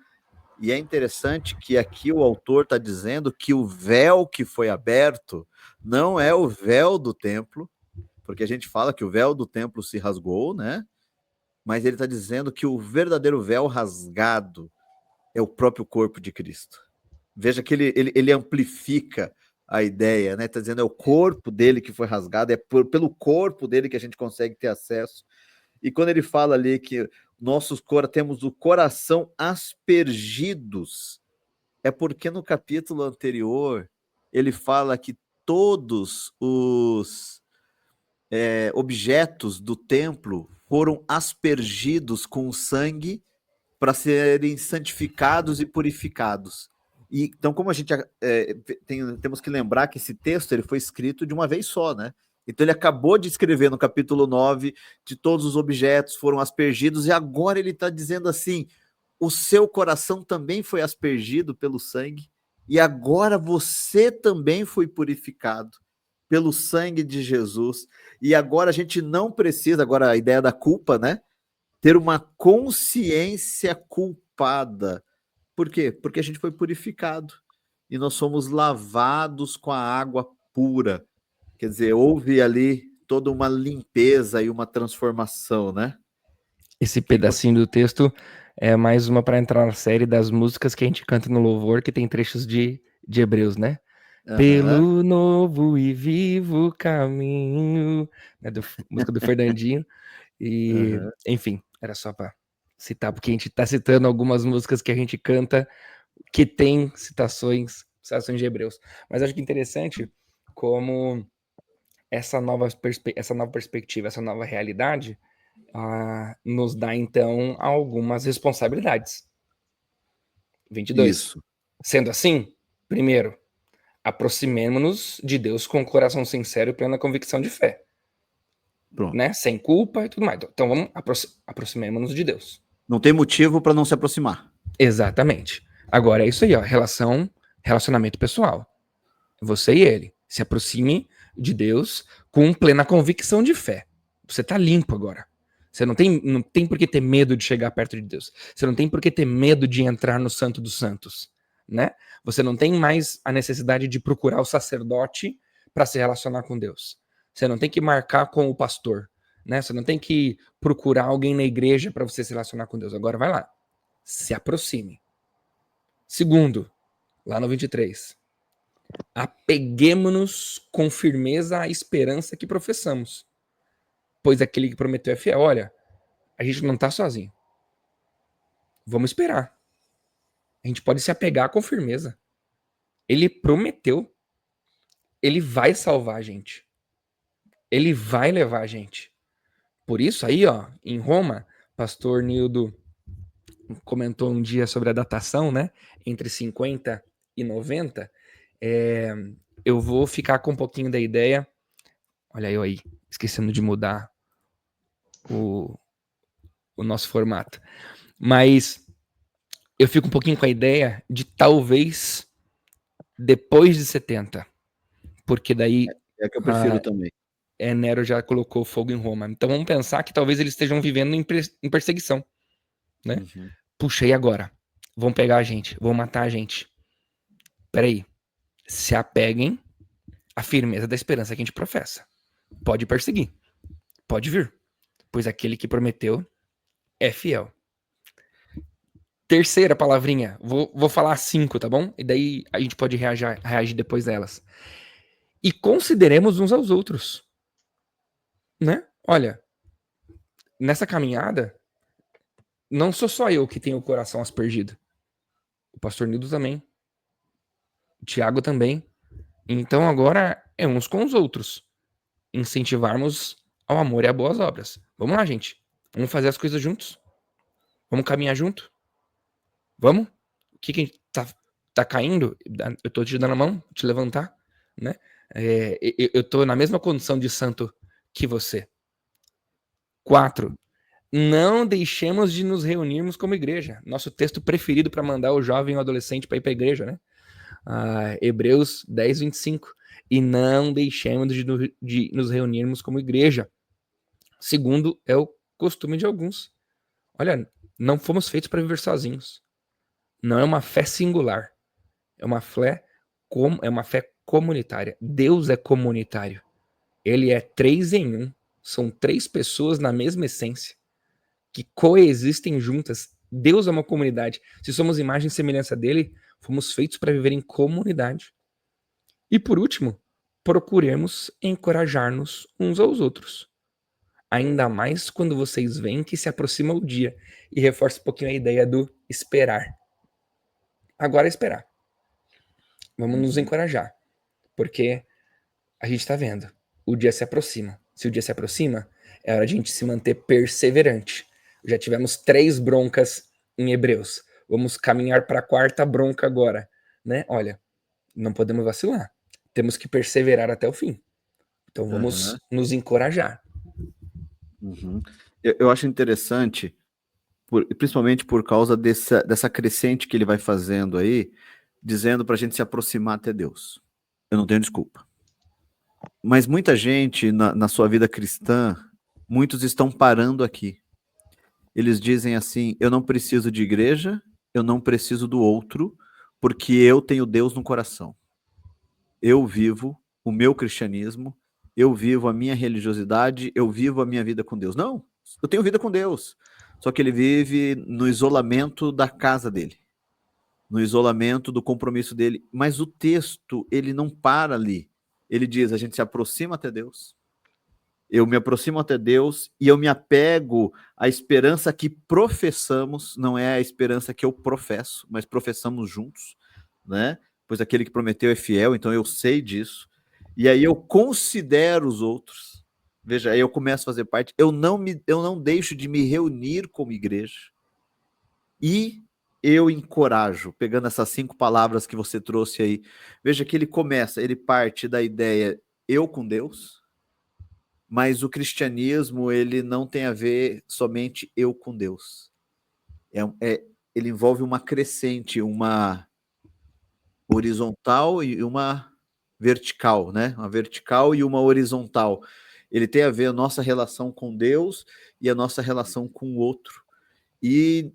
S1: E é interessante que aqui o autor está dizendo que o véu que foi aberto não é o véu do templo, porque a gente fala que o véu do templo se rasgou, né? Mas ele está dizendo que o verdadeiro véu rasgado é o próprio corpo de Cristo. Veja que ele amplifica a ideia, né? Está dizendo é o corpo dele que foi rasgado, é pelo corpo dele que a gente consegue ter acesso. E quando ele fala ali que temos o coração aspergidos, é porque no capítulo anterior ele fala que todos os objetos do templo foram aspergidos com sangue para serem santificados e purificados. E, então, como a gente temos que lembrar que esse texto ele foi escrito de uma vez só, né? Então ele acabou de escrever no capítulo 9 de todos os objetos foram aspergidos, e agora ele está dizendo assim: o seu coração também foi aspergido pelo sangue, e agora você também foi purificado pelo sangue de Jesus. E agora a gente não precisa, agora a ideia da culpa, né? Ter uma consciência culpada. Por quê? Porque a gente foi purificado e nós somos lavados com a água pura. Quer dizer, houve ali toda uma limpeza e uma transformação, né?
S2: Esse
S1: Que você...
S2: pedacinho do texto é mais uma para entrar na série das músicas que a gente canta no louvor, que tem trechos de Hebreus, né?
S1: Uhum.
S2: Pelo novo e vivo caminho, né, música do Fernandinho. E,
S1: Uhum.
S2: enfim, era só para citar, porque a gente tá citando algumas músicas que a gente canta que tem citações de Hebreus. Mas acho que interessante como essa nova perspectiva, essa nova realidade nos dá, então, algumas responsabilidades. 22.
S1: Isso.
S2: Sendo assim, primeiro, aproximemo-nos de Deus com o coração sincero e plena convicção de fé.
S1: Pronto.
S2: Né? Sem culpa e tudo mais. Então vamos aproximemos-nos de Deus.
S1: Não tem motivo para não se aproximar.
S2: Exatamente. Agora é isso aí, ó, relacionamento pessoal. Você e ele. Se aproxime de Deus com plena convicção de fé. Você tá limpo agora. Você não tem por que ter medo de chegar perto de Deus. Você não tem por que ter medo de entrar no Santo dos Santos, né? Você não tem mais a necessidade de procurar o sacerdote para se relacionar com Deus. Você não tem que marcar com o pastor, né? Você não tem que procurar alguém na igreja para você se relacionar com Deus. Agora vai lá. Se aproxime. Segundo, lá no 23. Apeguemo-nos com firmeza à esperança que professamos. Pois aquele que prometeu é fiel. Olha, a gente não está sozinho. Vamos esperar. A gente pode se apegar com firmeza. Ele prometeu. Ele vai salvar a gente. Ele vai levar a gente. Por isso aí, ó, em Roma, pastor Nildo comentou um dia sobre a datação, né? Entre 50 e 90. Eu vou ficar com um pouquinho da ideia. Olha eu aí, esquecendo de mudar o nosso formato. Mas eu fico um pouquinho com a ideia de talvez depois de 70. Porque daí
S1: É que eu prefiro também.
S2: Nero já colocou fogo em Roma. Então vamos pensar que talvez eles estejam vivendo em perseguição, né?
S1: Uhum.
S2: Puxa, e agora? Vão pegar a gente, vão matar a gente. Peraí, se apeguem à firmeza da esperança que a gente professa. Pode perseguir, pode vir, pois aquele que prometeu é fiel. Terceira palavrinha, vou falar 5, tá bom? E daí a gente pode reagir depois delas. E consideremos uns aos outros, né? Olha, nessa caminhada, não sou só eu que tenho o coração aspergido. O pastor Nildo também. O Tiago também. Então agora é uns com os outros. Incentivarmos ao amor e a boas obras. Vamos lá, gente. Vamos fazer as coisas juntos. Vamos caminhar junto. Vamos? O que a gente tá caindo? Eu tô te dando a mão, te levantar, né? Eu tô na mesma condição de santo que você. 4. Não deixemos de nos reunirmos como igreja. Nosso texto preferido para mandar o jovem ou adolescente para ir para a igreja, né? Hebreus 10, 25. E não deixemos de nos reunirmos como igreja. Segundo é o costume de alguns. Olha, não fomos feitos para viver sozinhos. Não é uma fé singular. É uma fé comunitária. Deus é comunitário. Ele é 3 em 1. São 3 pessoas na mesma essência que coexistem juntas. Deus é uma comunidade. Se somos imagem e semelhança dele, fomos feitos para viver em comunidade. E por último, procuremos encorajar-nos uns aos outros. Ainda mais quando vocês veem que se aproxima o dia. E reforça um pouquinho a ideia do esperar. Agora é esperar. Vamos nos encorajar. Porque a gente está vendo. O dia se aproxima. Se o dia se aproxima, é hora de a gente se manter perseverante. Já tivemos 3 broncas em Hebreus. Vamos caminhar para a 4ª bronca agora, né? Olha, não podemos vacilar. Temos que perseverar até o fim. Então vamos nos encorajar.
S1: Eu acho interessante, principalmente por causa dessa crescente que ele vai fazendo aí, dizendo para a gente se aproximar até Deus. Eu não tenho desculpa. Mas muita gente na sua vida cristã, muitos estão parando aqui. Eles dizem assim: eu não preciso de igreja, eu não preciso do outro, porque eu tenho Deus no coração. Eu vivo o meu cristianismo, eu vivo a minha religiosidade, eu vivo a minha vida com Deus. Não, eu tenho vida com Deus. Só que ele vive no isolamento da casa dele, no isolamento do compromisso dele. Mas o texto, ele não para ali. Ele diz: a gente se aproxima até Deus. Eu me aproximo até Deus e eu me apego à esperança que professamos, não é a esperança que eu professo, mas professamos juntos, né? Pois aquele que prometeu é fiel, então eu sei disso. E aí eu considero os outros. Veja, aí eu começo a fazer parte. Eu não deixo de me reunir como igreja. E eu encorajo, pegando essas 5 palavras que você trouxe aí. Veja que ele parte da ideia eu com Deus, mas o cristianismo, ele não tem a ver somente eu com Deus. Ele envolve uma crescente, uma horizontal e uma vertical, né? Uma vertical e uma horizontal. Ele tem a ver a nossa relação com Deus e a nossa relação com o outro. E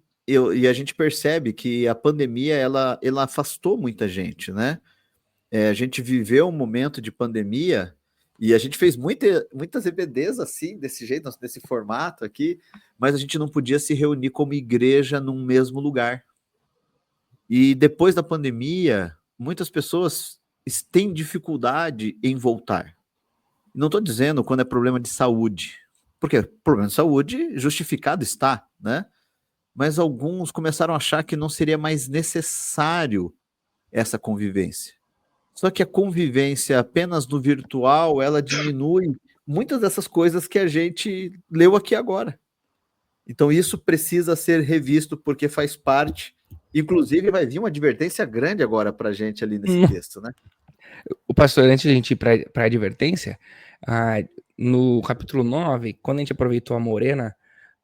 S1: a gente percebe que a pandemia, ela afastou muita gente, né? A gente viveu um momento de pandemia e a gente fez muitas EBDs assim, desse jeito, desse formato aqui, mas a gente não podia se reunir como igreja num mesmo lugar. E depois da pandemia, muitas pessoas têm dificuldade em voltar. Não estou dizendo quando é problema de saúde, porque problema de saúde justificado está, né? mas alguns começaram a achar que não seria mais necessário essa convivência. Só que a convivência apenas no virtual, ela diminui muitas dessas coisas que a gente leu aqui agora. Então isso precisa ser revisto porque faz parte. Inclusive vai vir uma advertência grande agora para a gente ali nesse texto, né?
S2: O pastor, antes de a gente ir para a advertência, no capítulo 9, quando a gente aproveitou a Morena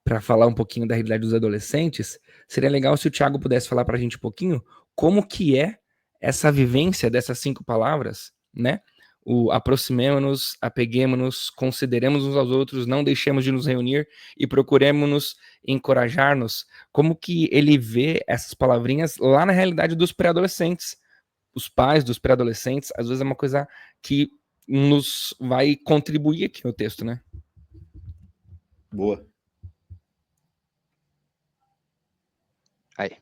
S2: para falar um pouquinho da realidade dos adolescentes, seria legal se o Thiago pudesse falar para a gente um pouquinho como que é essa vivência dessas 5 palavras, né? O aproximemo-nos, apeguemo-nos, consideremos uns aos outros, não deixemos de nos reunir e procuremos-nos encorajar-nos. Como que ele vê essas palavrinhas lá na realidade dos pré-adolescentes? Os pais dos pré-adolescentes, às vezes é uma coisa que nos vai contribuir aqui no texto, né?
S1: Boa.
S3: Aí.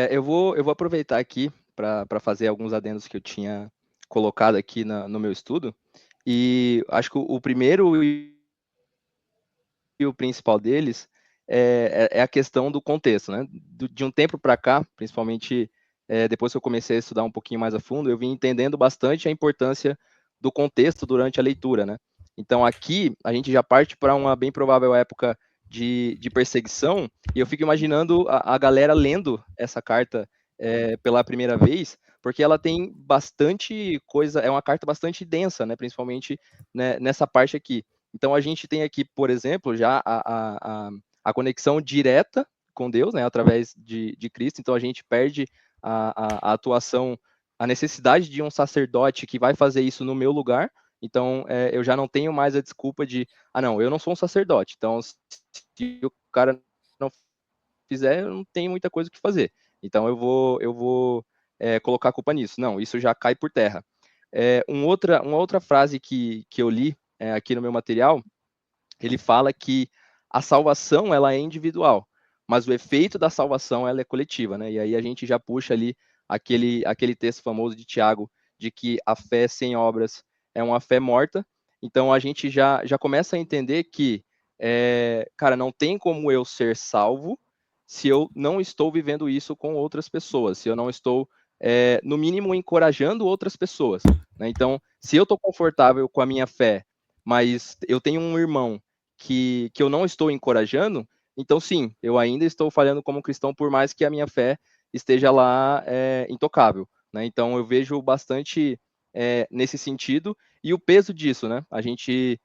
S3: Eu vou aproveitar aqui para fazer alguns adendos que eu tinha colocado aqui no meu estudo. E acho que o primeiro e o principal deles é a questão do contexto, né? De um tempo para cá, principalmente depois que eu comecei a estudar um pouquinho mais a fundo, eu vim entendendo bastante a importância do contexto durante a leitura, né? Então aqui a gente já parte para uma bem provável época de perseguição, e eu fico imaginando a galera lendo essa carta pela primeira vez, porque ela tem bastante coisa, é uma carta bastante densa, né? Principalmente né, nessa parte aqui. Então a gente tem aqui, por exemplo, já a conexão direta com Deus, né, através de Cristo. Então a gente perde a atuação, a necessidade de um sacerdote que vai fazer isso no meu lugar. Então eu já não tenho mais a desculpa de, não, eu não sou um sacerdote. Então se o cara não fizer, eu não tenho muita coisa o que fazer. Então eu vou colocar a culpa nisso. Não, isso já cai por terra. Uma outra frase que eu li aqui no meu material, ele fala que a salvação ela é individual, mas o efeito da salvação ela é coletiva, né? E aí a gente já puxa ali aquele texto famoso de Tiago, de que a fé sem obras é uma fé morta. Então a gente já começa a entender que, cara, não tem como eu ser salvo se eu não estou vivendo isso com outras pessoas, se eu não estou, no mínimo, encorajando outras pessoas, né? Então, se eu estou confortável com a minha fé, mas eu tenho um irmão que eu não estou encorajando, então sim, eu ainda estou falhando como cristão, por mais que a minha fé esteja lá intocável, né? Então eu vejo bastante nesse sentido, e o peso disso, né? A gente,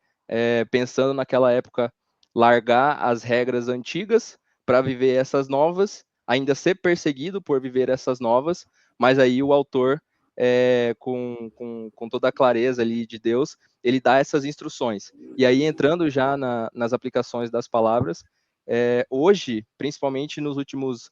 S3: pensando naquela época, largar as regras antigas para viver essas novas, ainda ser perseguido por viver essas novas, mas aí o autor, com toda a clareza ali de Deus, ele dá essas instruções. E aí, entrando já nas aplicações das palavras, hoje, principalmente nos últimos,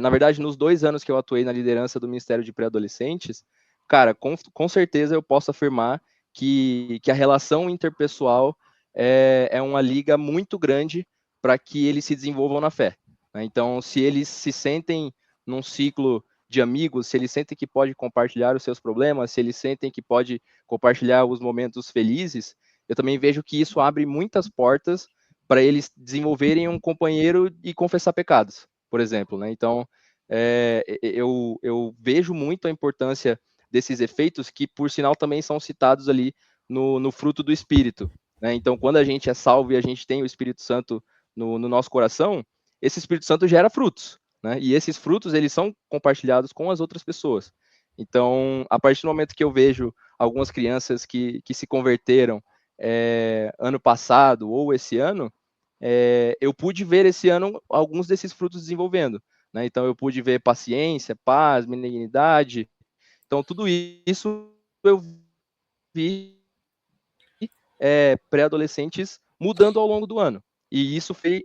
S3: na verdade, nos 2 anos que eu atuei na liderança do Ministério de Pré-Adolescentes, cara, com certeza eu posso afirmar que a relação interpessoal é uma liga muito grande para que eles se desenvolvam na fé, né? Então, se eles se sentem num ciclo de amigos, se eles sentem que pode compartilhar os seus problemas, se eles sentem que pode compartilhar os momentos felizes, eu também vejo que isso abre muitas portas para eles desenvolverem um companheiro e confessar pecados, por exemplo, né? Então, eu vejo muito a importância desses efeitos que, por sinal, também são citados ali no fruto do Espírito, né? Então, quando a gente é salvo e a gente tem o Espírito Santo no nosso coração, esse Espírito Santo gera frutos, né? E esses frutos, eles são compartilhados com as outras pessoas. Então, a partir do momento que eu vejo algumas crianças que se converteram ano passado ou esse ano, eu pude ver esse ano alguns desses frutos desenvolvendo, né? Então, eu pude ver paciência, paz, benignidade. Então, tudo isso eu vi pré-adolescentes mudando ao longo do ano. E isso foi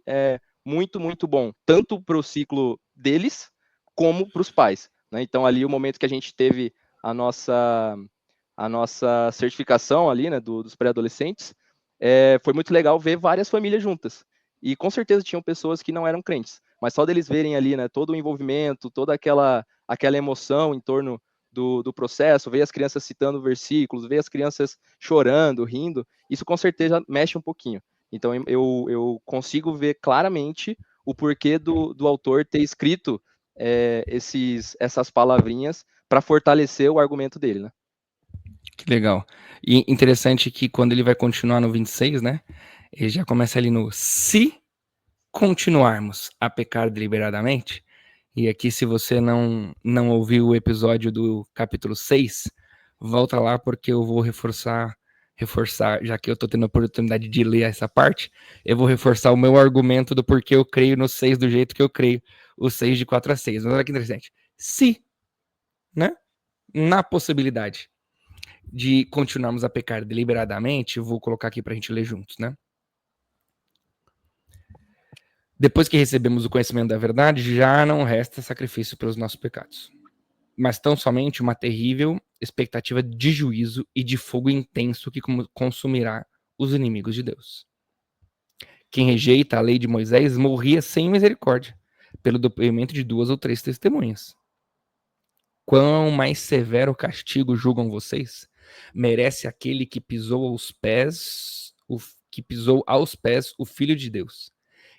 S3: muito, muito bom, tanto para o ciclo deles, como para os pais, né? Então, ali, o momento que a gente teve a nossa certificação ali, né, dos pré-adolescentes, foi muito legal ver várias famílias juntas. E com certeza tinham pessoas que não eram crentes, mas só deles verem ali, né, todo o envolvimento, toda aquela emoção em torno do processo, ver as crianças citando versículos, ver as crianças chorando, rindo, isso com certeza mexe um pouquinho. Então eu consigo ver claramente o porquê do autor ter escrito essas palavrinhas para fortalecer o argumento dele, né?
S2: Que legal. E interessante que quando ele vai continuar no 26, né? Ele já começa ali no se continuarmos a pecar deliberadamente. E aqui, se você não ouviu o episódio do capítulo 6, volta lá porque eu vou reforçar, já que eu tô tendo a oportunidade de ler essa parte, eu vou reforçar o meu argumento do porquê eu creio no 6 do jeito que eu creio, o 6 de 4 a 6. Mas olha que interessante. Se, né? Na possibilidade de continuarmos a pecar deliberadamente, eu vou colocar aqui pra gente ler juntos, né? Depois que recebemos o conhecimento da verdade, já não resta sacrifício pelos nossos pecados, mas tão somente uma terrível expectativa de juízo e de fogo intenso que consumirá os inimigos de Deus. Quem rejeita a lei de Moisés morria sem misericórdia, pelo depoimento de 2 ou 3 testemunhas. Quão mais severo castigo julgam vocês? Merece aquele que pisou aos pés o Filho de Deus,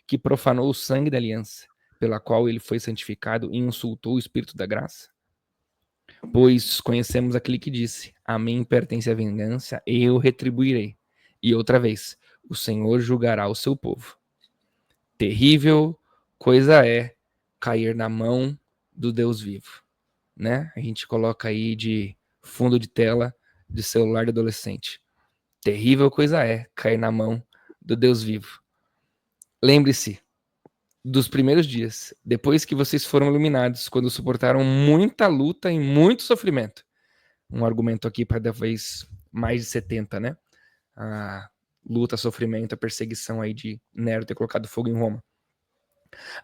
S2: que profanou o sangue da aliança, pela qual ele foi santificado e insultou o Espírito da graça? Pois conhecemos aquele que disse: a mim pertence a vingança, eu retribuirei. E outra vez, o Senhor julgará o seu povo. Terrível coisa é cair na mão do Deus vivo, né? A gente coloca aí de fundo de tela de celular de adolescente. Terrível coisa é cair na mão do Deus vivo. Lembre-se dos primeiros dias, depois que vocês foram iluminados, quando suportaram muita luta e muito sofrimento. Um argumento aqui para talvez mais de 70, né? A luta, sofrimento, a perseguição aí de Nero ter colocado fogo em Roma.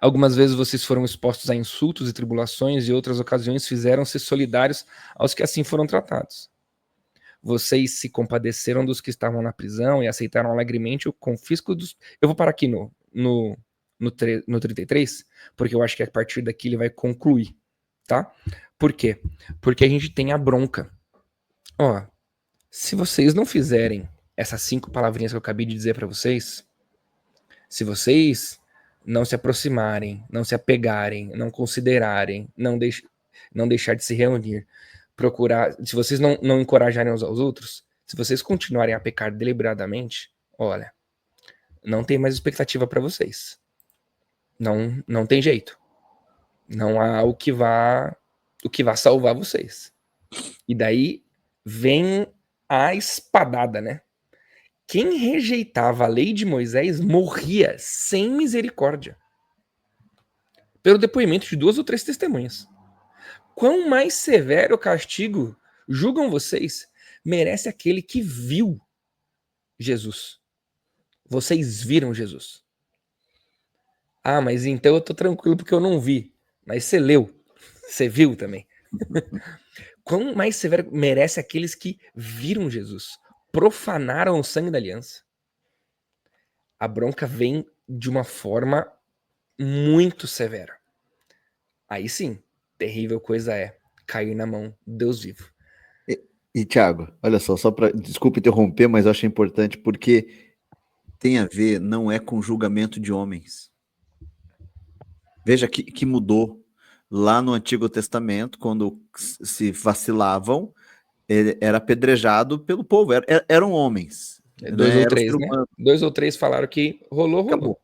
S2: Algumas vezes vocês foram expostos a insultos e tribulações, e outras ocasiões fizeram-se solidários aos que assim foram tratados. Vocês se compadeceram dos que estavam na prisão e aceitaram alegremente o confisco dos... Eu vou parar aqui no 33, porque eu acho que a partir daqui ele vai concluir, tá? Por quê? Porque a gente tem a bronca. Ó, se vocês não fizerem essas 5 palavrinhas que eu acabei de dizer para vocês, se vocês não se aproximarem, não se apegarem, não considerarem, não deixar de se reunir, procurar, se vocês não encorajarem uns aos outros, se vocês continuarem a pecar deliberadamente, olha, não tem mais expectativa para vocês. Não tem jeito. Não há o que vá salvar vocês. E daí vem a espadada, né? Quem rejeitava a lei de Moisés morria sem misericórdia, pelo depoimento de 2 ou 3 testemunhas. Quão mais severo castigo julgam vocês merece aquele que viu Jesus? Vocês viram Jesus. Ah, mas então eu tô tranquilo porque eu não vi. Mas você leu, você viu também. Quão mais severo merece aqueles que viram Jesus, profanaram o sangue da aliança? A bronca vem de uma forma muito severa. Aí sim, terrível coisa é cair na mão de Deus vivo.
S1: E Thiago, olha só para, desculpa interromper, mas eu acho importante porque tem a ver, não é com julgamento de homens. Veja que mudou lá no Antigo Testamento, quando se vacilavam, era apedrejado pelo povo, eram homens.
S2: 2 ou 3, né? 2 ou 3 falaram que rolou.
S1: Acabou.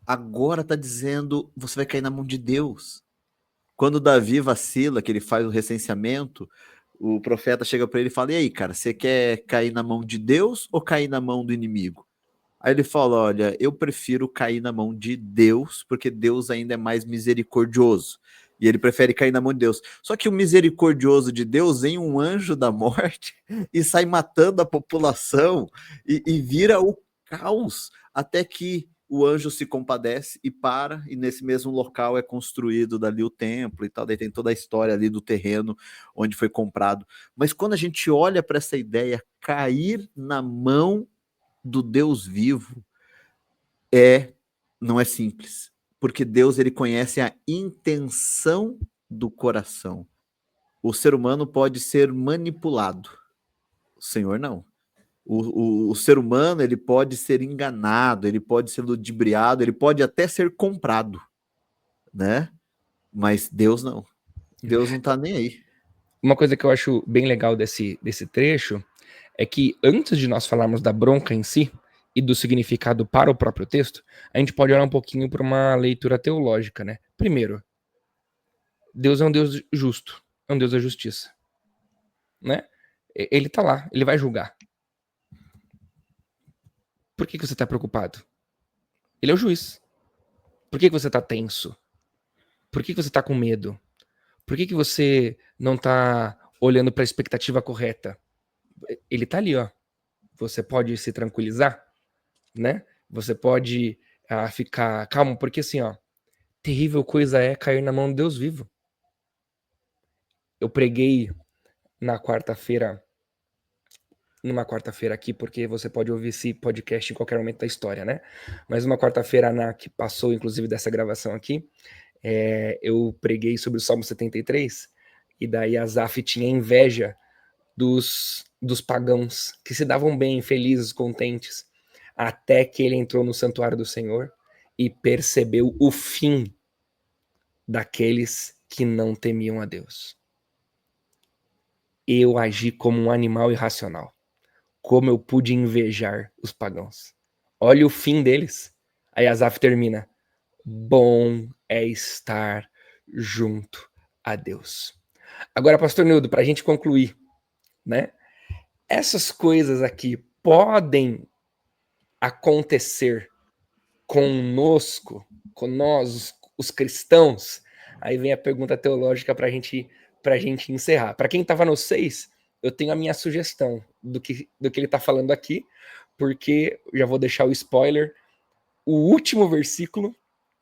S1: Agora está dizendo, você vai cair na mão de Deus. Quando Davi vacila, que ele faz o recenseamento, o profeta chega para ele e fala: e aí, cara, você quer cair na mão de Deus ou cair na mão do inimigo? Aí ele fala: olha, eu prefiro cair na mão de Deus, porque Deus ainda é mais misericordioso. E ele prefere cair na mão de Deus. Só que o misericordioso de Deus vem um anjo da morte e sai matando a população e vira o caos, até que o anjo se compadece e para, e nesse mesmo local é construído dali o templo e tal, daí tem toda a história ali do terreno onde foi comprado. Mas quando a gente olha para essa ideia, cair na mão do Deus vivo não é simples, porque Deus ele conhece a intenção do coração. O ser humano pode ser manipulado, o Senhor não. O ser humano, ele pode ser enganado, ele pode ser ludibriado, ele pode até ser comprado, né? Mas Deus não. Deus não tá nem aí.
S2: Uma coisa que eu acho bem legal desse trecho é que antes de nós falarmos da bronca em si e do significado para o próprio texto, a gente pode olhar um pouquinho para uma leitura teológica, né? Primeiro, Deus é um Deus justo, é um Deus da justiça, né? Ele tá lá, ele vai julgar. Por que você tá preocupado? Ele é o juiz. Por que você tá tenso? Por que você tá com medo? Por que você não tá olhando para a expectativa correta? Ele tá ali, ó. Você pode se tranquilizar, né? Você pode ficar calmo, porque assim, ó, terrível coisa é cair na mão de Deus vivo. Eu preguei numa quarta-feira aqui, porque você pode ouvir esse podcast em qualquer momento da história, né? Mas uma quarta-feira que passou, inclusive, dessa gravação aqui, eu preguei sobre o Salmo 73, e daí Asaf tinha inveja dos pagãos, que se davam bem, felizes, contentes, até que ele entrou no santuário do Senhor e percebeu o fim daqueles que não temiam a Deus. Eu agi como um animal irracional. Como eu pude invejar os pagãos. Olha o fim deles. Aí Asaf termina. Bom é estar junto a Deus. Agora, pastor Nildo, para a gente concluir, né? Essas coisas aqui podem acontecer conosco, com nós, os cristãos? Aí vem a pergunta teológica para a gente encerrar. Para quem estava no 6, eu tenho a minha sugestão do que ele está falando aqui, porque já vou deixar o spoiler. O último versículo,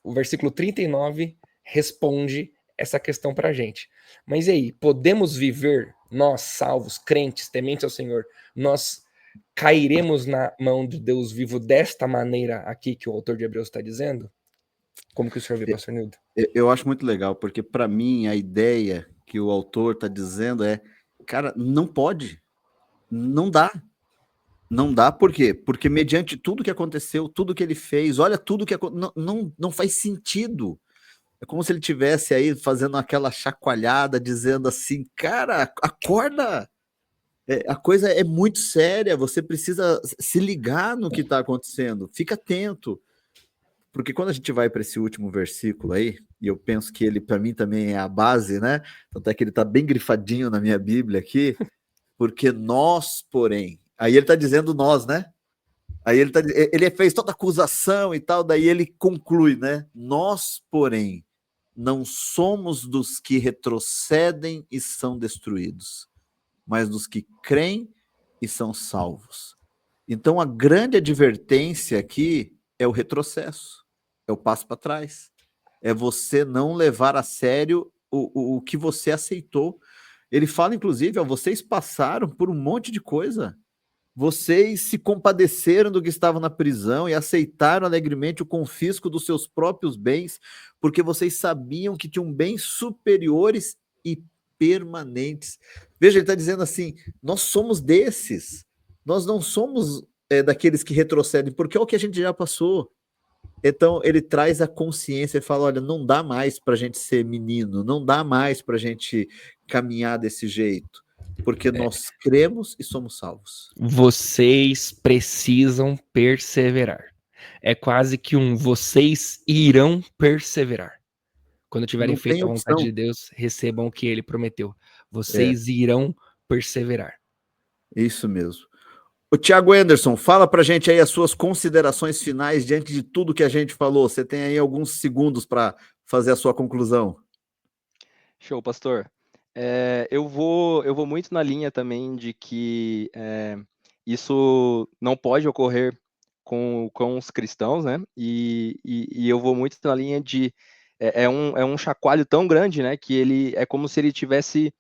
S2: o versículo 39, responde essa questão para a gente. Mas e aí, podemos viver, nós salvos, crentes, tementes ao Senhor, nós cairemos na mão de Deus vivo desta maneira aqui que o autor de Hebreus está dizendo? Como que o senhor vê, pastor Nildo?
S1: Eu acho muito legal, porque para mim a ideia que o autor está dizendo é, cara, não pode, não dá. Não dá, por quê? Porque mediante tudo que aconteceu, tudo que ele fez, olha tudo que não faz sentido. É como se ele tivesse aí fazendo aquela chacoalhada, dizendo assim, cara, acorda! A coisa é muito séria, você precisa se ligar no que está acontecendo, fica atento. Porque quando a gente vai para esse último versículo aí, e eu penso que ele, para mim, também é a base, né? Tanto é que ele está bem grifadinho na minha Bíblia aqui, porque nós, porém, aí ele está dizendo nós, né? Aí ele fez toda acusação e tal, daí ele conclui, né? Nós, porém, não somos dos que retrocedem e são destruídos, mas dos que creem e são salvos. Então, a grande advertência aqui é o retrocesso, é o passo para trás, é você não levar a sério o que você aceitou. Ele fala, inclusive, ó, vocês passaram por um monte de coisa. Vocês se compadeceram do que estava na prisão e aceitaram alegremente o confisco dos seus próprios bens, porque vocês sabiam que tinham bens superiores e permanentes. Veja, ele está dizendo assim, nós somos desses, nós não somos daqueles que retrocedem, porque é o que a gente já passou. Então, ele traz a consciência e fala, olha, não dá mais para a gente ser menino, não dá mais para a gente caminhar desse jeito, porque nós cremos e somos salvos.
S2: Vocês precisam perseverar. É quase que vocês irão perseverar. Quando tiverem
S1: Não
S2: feito
S1: tem
S2: a vontade
S1: opção.
S2: de Deus, recebam o que ele prometeu. Vocês irão perseverar.
S1: Isso mesmo. O Thiago Anderson, fala pra gente aí as suas considerações finais diante de tudo que a gente falou. Você tem aí alguns segundos para fazer a sua conclusão.
S3: Show, pastor. Eu vou muito na linha também de que isso não pode ocorrer com os cristãos, né? E eu vou muito na linha de é um chacoalho tão grande, né? Que ele é como se ele tivesse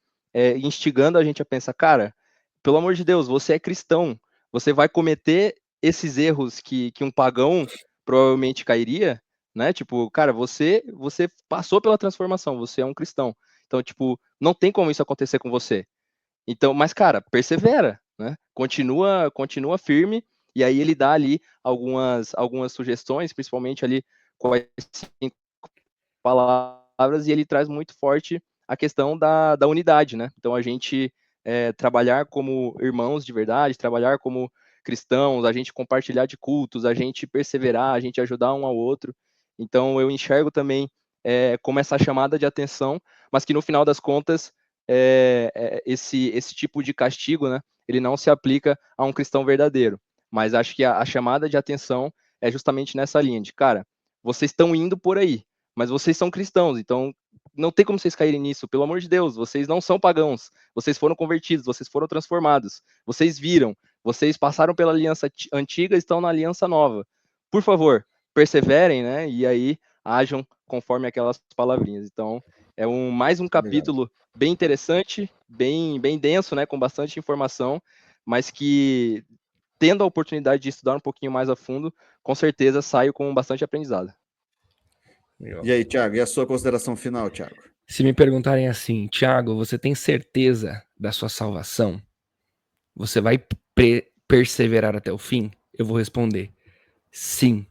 S3: instigando a gente a pensar, cara, pelo amor de Deus, você é cristão, você vai cometer esses erros que um pagão provavelmente cairia, né? Tipo, cara, você passou pela transformação, você é um cristão. Então, tipo, não tem como isso acontecer com você. Então, mas, cara, persevera, né? Continua firme, e aí ele dá ali algumas sugestões, principalmente ali com as 5 palavras, e ele traz muito forte a questão da unidade, né? Então a gente trabalhar como irmãos de verdade, trabalhar como cristãos, a gente compartilhar de cultos, a gente perseverar, a gente ajudar um ao outro. Então eu enxergo também como essa chamada de atenção, mas que no final das contas esse tipo de castigo, né, ele não se aplica a um cristão verdadeiro. Mas acho que a chamada de atenção é justamente nessa linha de, cara, vocês estão indo por aí, mas vocês são cristãos, então não tem como vocês caírem nisso, pelo amor de Deus, vocês não são pagãos, vocês foram convertidos, vocês foram transformados, vocês viram, vocês passaram pela aliança antiga e estão na aliança nova. Por favor, perseverem, né? E aí ajam conforme aquelas palavrinhas. Então, é mais um capítulo bem interessante, bem denso, né? Com bastante informação, mas que, tendo a oportunidade de estudar um pouquinho mais a fundo, com certeza saio com bastante aprendizado.
S1: E aí, Thiago, e a sua consideração final, Thiago?
S2: Se me perguntarem assim, Thiago, você tem certeza da sua salvação? Você vai perseverar até o fim? Eu vou responder, sim,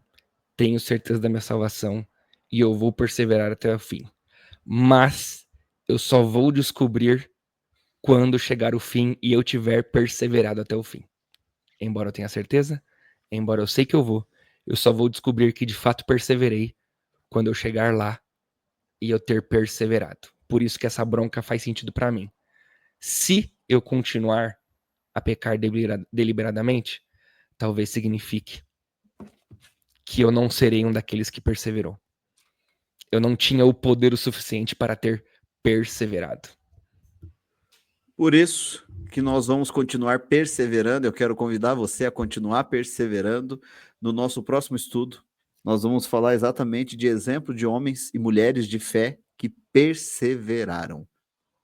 S2: tenho certeza da minha salvação e eu vou perseverar até o fim. Mas eu só vou descobrir quando chegar o fim e eu tiver perseverado até o fim. Embora eu tenha certeza, embora eu sei que eu só vou descobrir que de fato perseverei quando eu chegar lá e eu ter perseverado. Por isso que essa bronca faz sentido para mim. Se eu continuar a pecar deliberadamente, talvez signifique que eu não serei um daqueles que perseverou. Eu não tinha o poder o suficiente para ter perseverado.
S1: Por isso que nós vamos continuar perseverando. Eu quero convidar você a continuar perseverando no nosso próximo estudo. Nós vamos falar exatamente de exemplo de homens e mulheres de fé que perseveraram.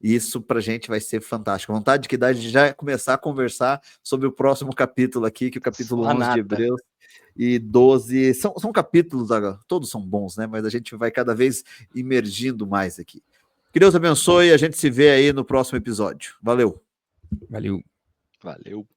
S1: Isso para a gente vai ser fantástico. Vontade que dá de já começar a conversar sobre o próximo capítulo aqui, que é o capítulo 11 de Hebreus e 12. São capítulos, todos são bons, né? Mas a gente vai cada vez imergindo mais aqui. Que Deus abençoe e a gente se vê aí no próximo episódio. Valeu.
S2: Valeu.
S3: Valeu.